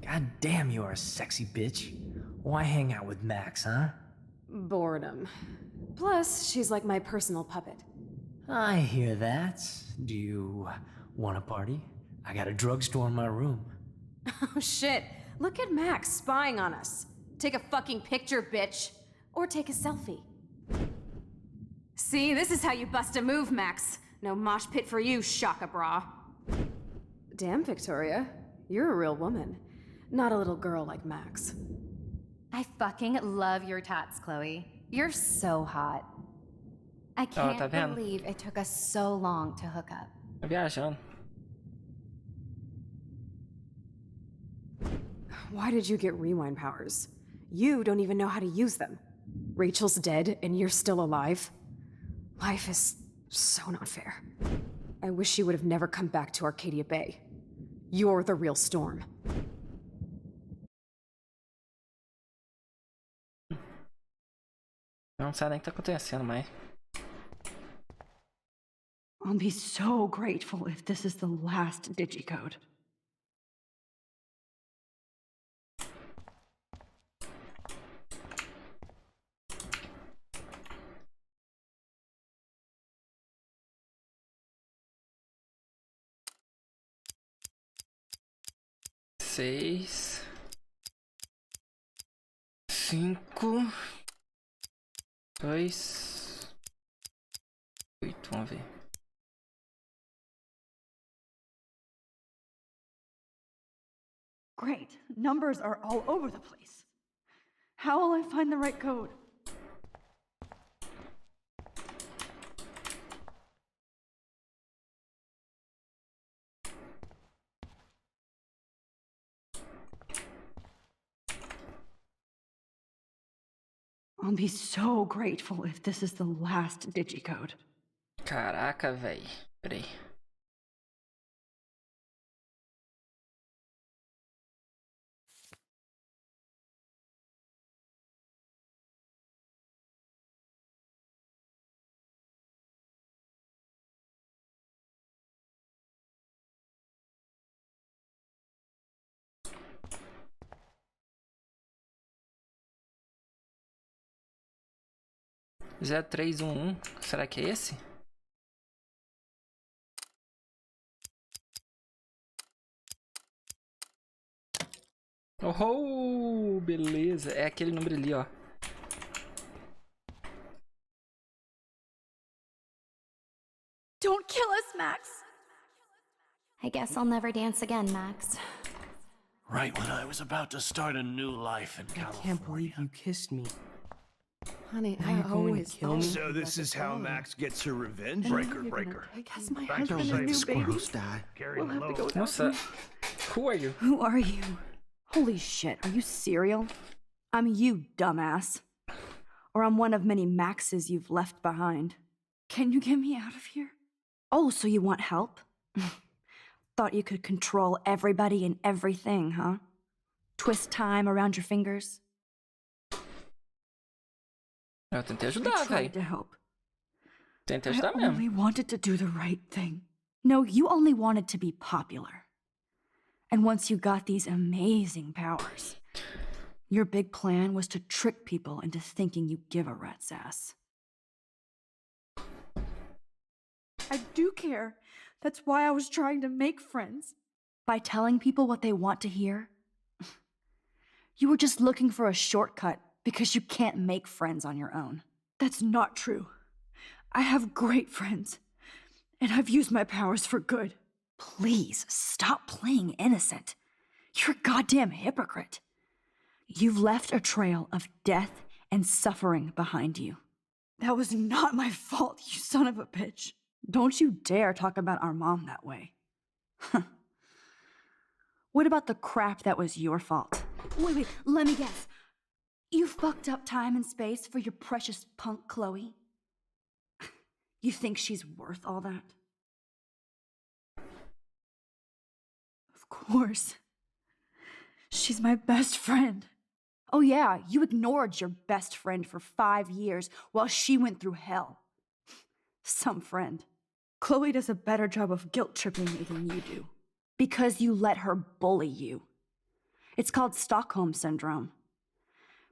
God damn, you are a sexy bitch. Why hang out with Max, huh? Boredom. Plus, she's like my personal puppet. I hear that. Do you want a party? I got a drugstore in my room. Oh shit. Look at Max spying on us. Take a fucking picture, bitch. Or take a selfie. See, this is how you bust a move, Max. No mosh pit for you, Shaka Bra. Damn, Victoria. You're a real woman. Not a little girl like Max. I fucking love your tats, Chloe. You're so hot. I tá can't vendo? believe it took us so long to hook up. Tá viajando. Why did you get rewind powers? You don't even know how to use them. Rachel's dead and you're still alive. Life is so not fair. I wish she would have never come back to Arcadia Bay. You're the real Storm. Não sabe nem o que tá acontecendo, mas... I'll be so grateful if this is the last digicode. Seis... 5... 2... 8, vamos ver. Great. Numbers are all over the place. How will I find the right code? I'll be so grateful if this is the last digicode. Caraca, véi. Peraí. Zero 3 1 1. Será que é esse? Oh, beleza. É aquele número ali, ó. I guess I'll never dance again, Max. Right when I was about to start a new life in California. I can't believe you kissed me. Honey, Now I you're going always to kill me? So this is how Max gets her revenge? Breaker. I guess my Back husband to and new safe. baby. Squirrels die. Carry We'll the have to load. go down. Nossa, who are you? Who are you? Holy shit, are you serial? I'm you, dumbass. Or I'm one of many Maxes you've left behind. Can you get me out of here? Oh, so you want help? Thought you could control everybody and everything, huh? Twist time around your fingers? Eu tentei I ajudar, tried to velho. help. Tentei I ajudar mesmo. only wanted to do the right thing. No, you only wanted to be popular. And once you got these amazing powers, your big plan was to trick people into thinking you give a rat's ass. I do care. That's why I was trying to make friends. By telling people what they want to hear? You were just looking for a shortcut because you can't make friends on your own. That's not true. I have great friends, and I've used my powers for good. Please, stop playing innocent. You're a goddamn hypocrite. You've left a trail of death and suffering behind you. That was not my fault, you son of a bitch. Don't you dare talk about our mom that way. What about the crap that was your fault? Wait, let me guess. You fucked up time and space for your precious punk Chloe? You think she's worth all that? Of course. She's my best friend. Oh yeah, you ignored your best friend for 5 years while she went through hell. Some friend. Chloe does a better job of guilt-tripping me than you do. Because you let her bully you. It's called Stockholm Syndrome.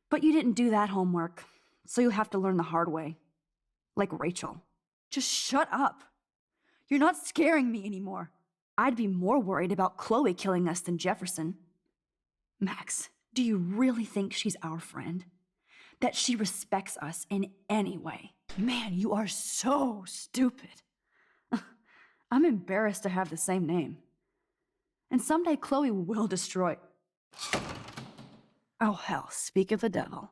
But you didn't do that homework, so you'll have to learn the hard way. Like Rachel. Just shut up. You're not scaring me anymore. I'd be more worried about Chloe killing us than Jefferson. Max, do you really think she's our friend? That she respects us in any way? Man, you are so stupid. I'm embarrassed to have the same name. And someday Chloe will destroy... Oh hell, speak of the devil.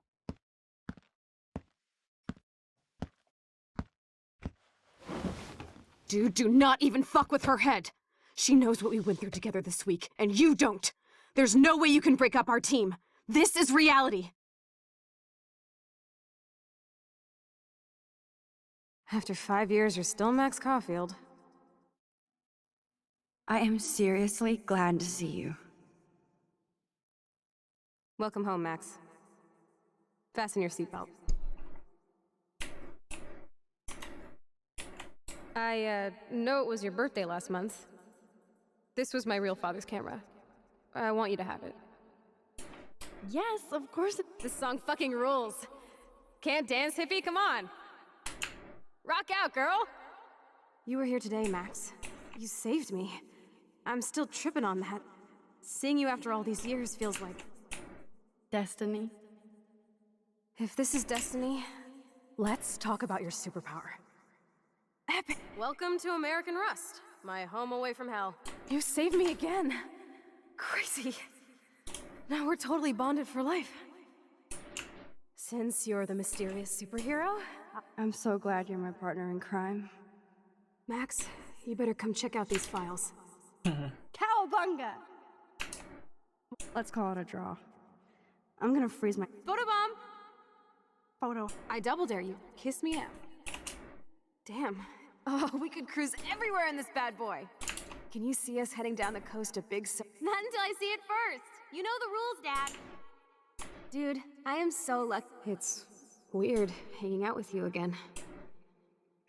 Dude, do not even fuck with her head. She knows what we went through together this week, and you don't. There's no way you can break up our team. This is reality. After 5 years, you're still Max Caulfield. I am seriously glad to see you. Welcome home, Max. Fasten your seatbelt. I know it was your birthday last month. This was my real father's camera. I want you to have it. Yes, of course. This song fucking rules. Can't dance, hippie? Come on. Rock out, girl! You were here today, Max. You saved me. I'm still tripping on that. Seeing you after all these years feels like... Destiny. If this is destiny, let's talk about your superpower. Epic! Welcome to American Rust, my home away from hell. You saved me again. Crazy. Now we're totally bonded for life. Since you're the mysterious superhero, I'm so glad you're my partner in crime. Max, you better come check out these files. Cowabunga! Let's call it a draw. I'm gonna freeze my Photobomb! photo. I double dare you. Kiss me out. Damn. Oh, we could cruise everywhere in this bad boy. Can you see us heading down the coast to Big Sur? Not until I see it first. You know the rules, Dad. Dude, I am so lucky. It's weird hanging out with you again.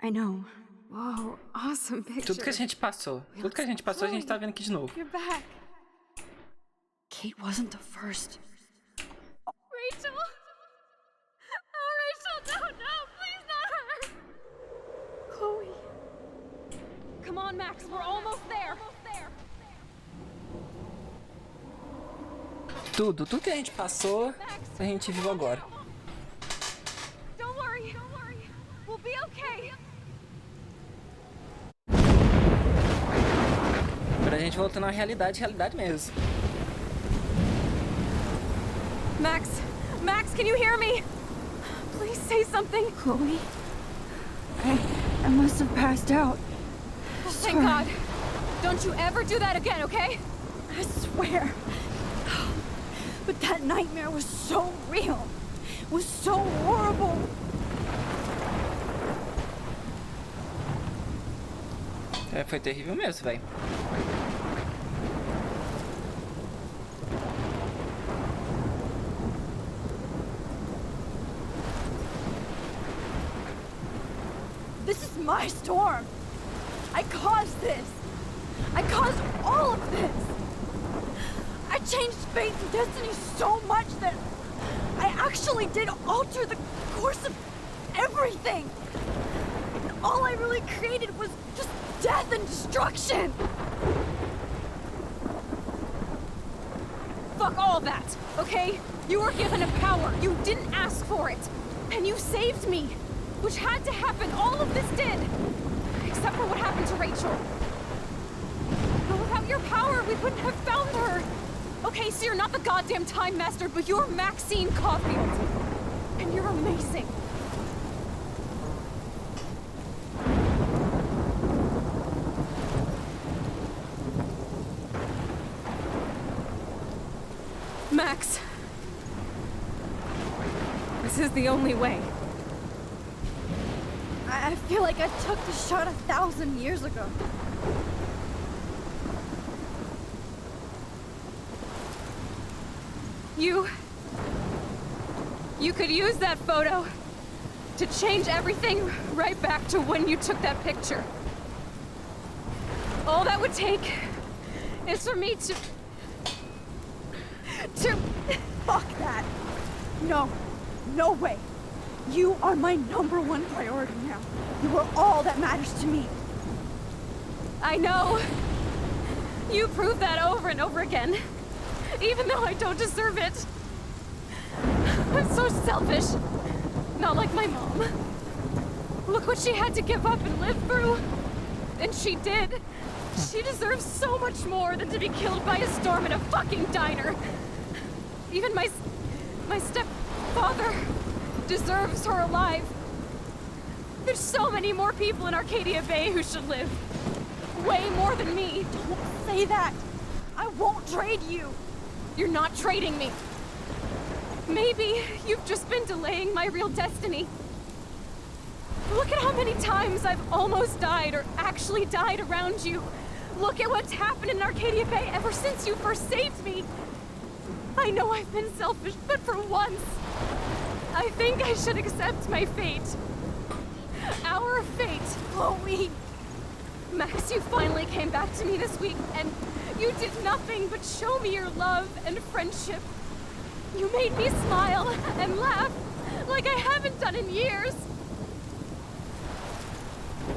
I know. Whoa, awesome picture. Tudo que a gente passou. Tudo que a gente passou, a gente tá vendo aqui de novo. You're back. Kate wasn't the first. Rachel! Oh, Rachel, no, please not her! Chloe. Come on, Max, we're almost there. Tudo que a gente passou, a gente viu agora. Don't worry. We'll be okay. Agora a gente voltando à realidade mesmo. Max, can you hear me? Please say something. Chloe, I must have passed out. Thank God. Don't you ever do that again, okay? I swear. But that nightmare was so real. Was so horrible. É, foi terrível mesmo, velho. This is my storm. I caused this. I caused all of this. I changed fate and destiny so much that I actually did alter the course of everything. And all I really created was just death and destruction. Fuck all that, okay? You were given a power. You didn't ask for it. And you saved me, which had to happen. All of this did. Except for what happened to Rachel. But without your power, we wouldn't have found her. Okay, so you're not the goddamn Time Master, but you're Maxine Caulfield. And you're amazing. Max. This is the only way. I feel like I took the shot 1,000 years ago. You could use that photo to change everything right back to when you took that picture. All that would take is for me to... Fuck that. No. No way. You are my #1 priority now. You are all that matters to me. I know. You prove that over and over again. Even though I don't deserve it. I'm so selfish. Not like my mom. Look what she had to give up and live through. And she did. She deserves so much more than to be killed by a storm in a fucking diner. Even my stepfather deserves her alive. There's so many more people in Arcadia Bay who should live. Way more than me. Don't say that. I won't trade you. You're not trading me. Maybe you've just been delaying my real destiny. Look at how many times I've almost died or actually died around you. Look at what's happened in Arcadia Bay ever since you first saved me. I know I've been selfish, but for once, I think I should accept my fate. Our fate. Chloe. Max, you finally came back to me this week, and you did nothing but show me your love and friendship. You made me smile and laugh like I haven't done in years.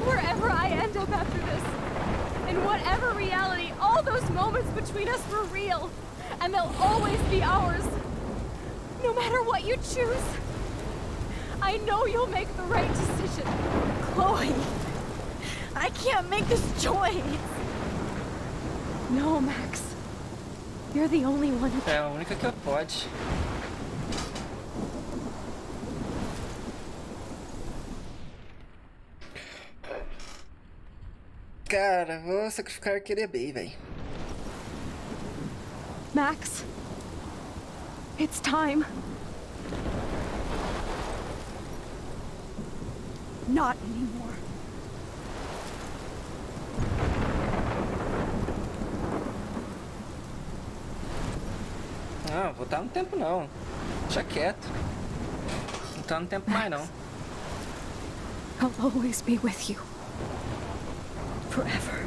Wherever I end up after this, in whatever reality, all those moments between us were real, and they'll always be ours. No matter what you choose, I know you'll make the right decision. Chloe, I can't make this choice. No, Max. You're the only one who É a única que pode. Cara, vou sacrificar aquele bem, velho. Max, it's time. Not anymore. Não, vou estar no tempo não. Deixa quieto. Não tá no tempo mais não. I'll always be with you. Forever.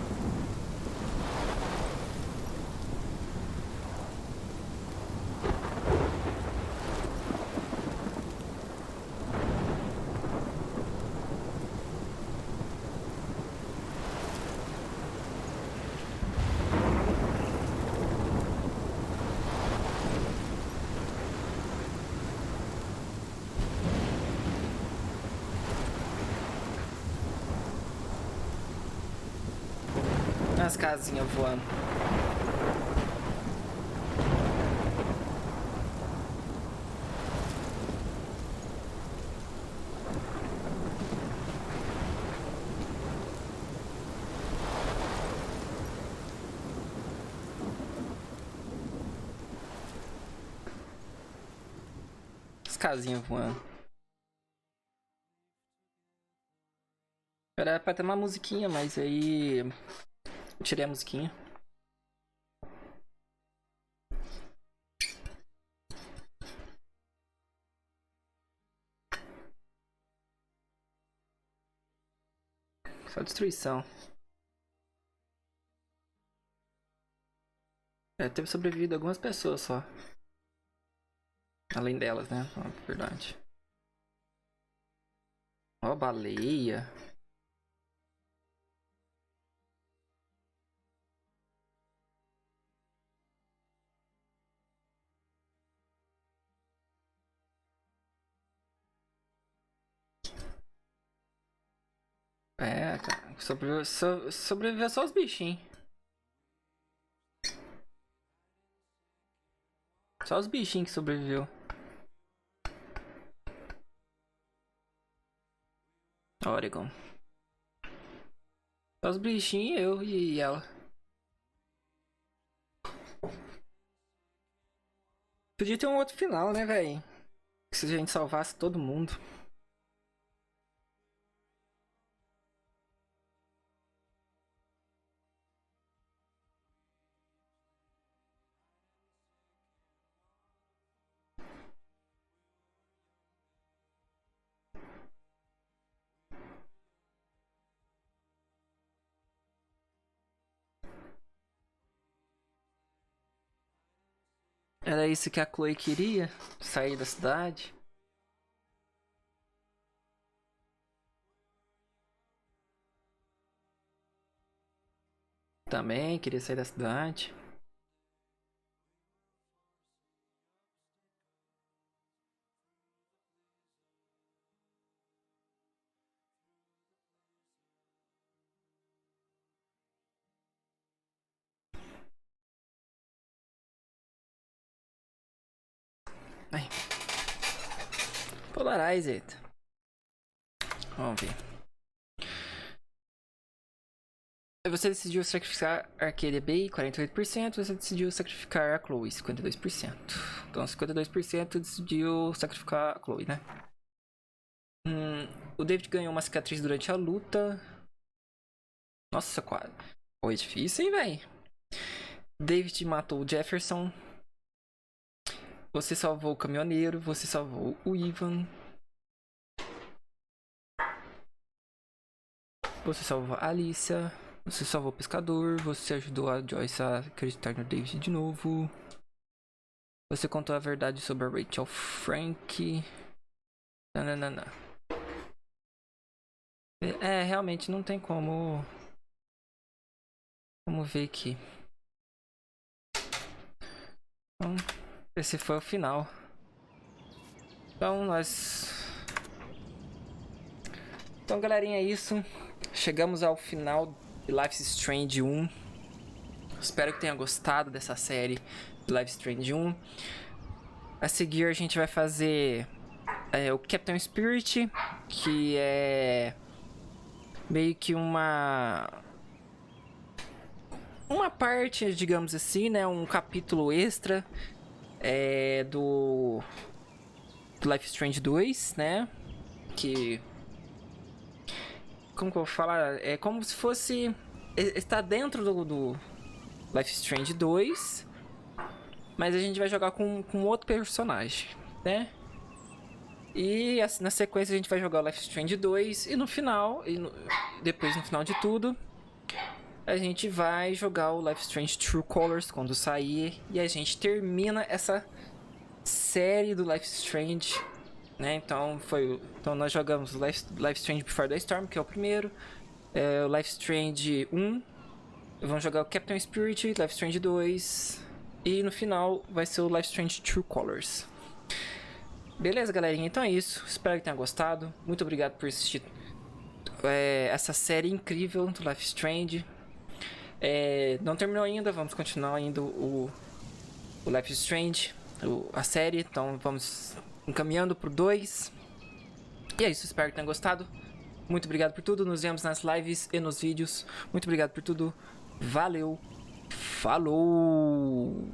As casinhas voando. As casinhas voando. Era pra ter uma musiquinha, mas aí eu tirei a musiquinha. Só destruição. Teve sobrevivido algumas pessoas só. Além delas, né? Verdade. Ó, baleia. Cara, sobreviveu só os bichinhos. Só os bichinhos que sobreviveu. Oregon. Só os bichinhos, eu e ela. Podia ter um outro final, né, velho? Se a gente salvasse todo mundo. Era isso que a Chloe queria? Sair da cidade? Também queria sair da cidade. Ai. Polarizado. Vamos ver. Você decidiu sacrificar a Arcadia Bay, 48%. Você decidiu sacrificar a Chloe, 52%. Então 52% decidiu sacrificar a Chloe, né? O David ganhou uma cicatriz durante a luta. Nossa, quase. Foi difícil, hein, velho? David matou o Jefferson. Você salvou o caminhoneiro. Você salvou o Ivan. Você salvou a Alicia. Você salvou o pescador. Você ajudou a Joyce a acreditar no David de novo. Você contou a verdade sobre a Rachel Frank. Nananana. Realmente não tem como ver aqui. Então, esse foi o final. Então, galerinha, é isso. Chegamos ao final de Life is Strange 1. Espero que tenha gostado dessa série de Life is Strange 1. A seguir, a gente vai fazer o Captain Spirit, que é meio que uma parte, digamos assim, né? Um capítulo extra do Life is Strange 2, né? Que... como que eu vou falar? É como se fosse... está dentro do Life is Strange 2, mas a gente vai jogar com outro personagem, né? E na sequência a gente vai jogar o Life is Strange 2 e no final, depois no final de tudo, a gente vai jogar o Life is Strange True Colors quando sair, e a gente termina essa série do Life is Strange, né? Então nós jogamos o Life is Strange Before the Storm, que é o primeiro, o Life is Strange 1, vamos jogar o Captain Spirit, Life is Strange 2, e no final vai ser o Life is Strange True Colors. Beleza, galerinha? Então é isso. Espero que tenha gostado. Muito obrigado por assistir essa série incrível do Life is Strange. Não terminou ainda, vamos continuar ainda o Life is Strange, a série. Então vamos encaminhando pro 2. E é isso, espero que tenham gostado. Muito obrigado por tudo, nos vemos nas lives e nos vídeos. Muito obrigado por tudo, valeu, falou!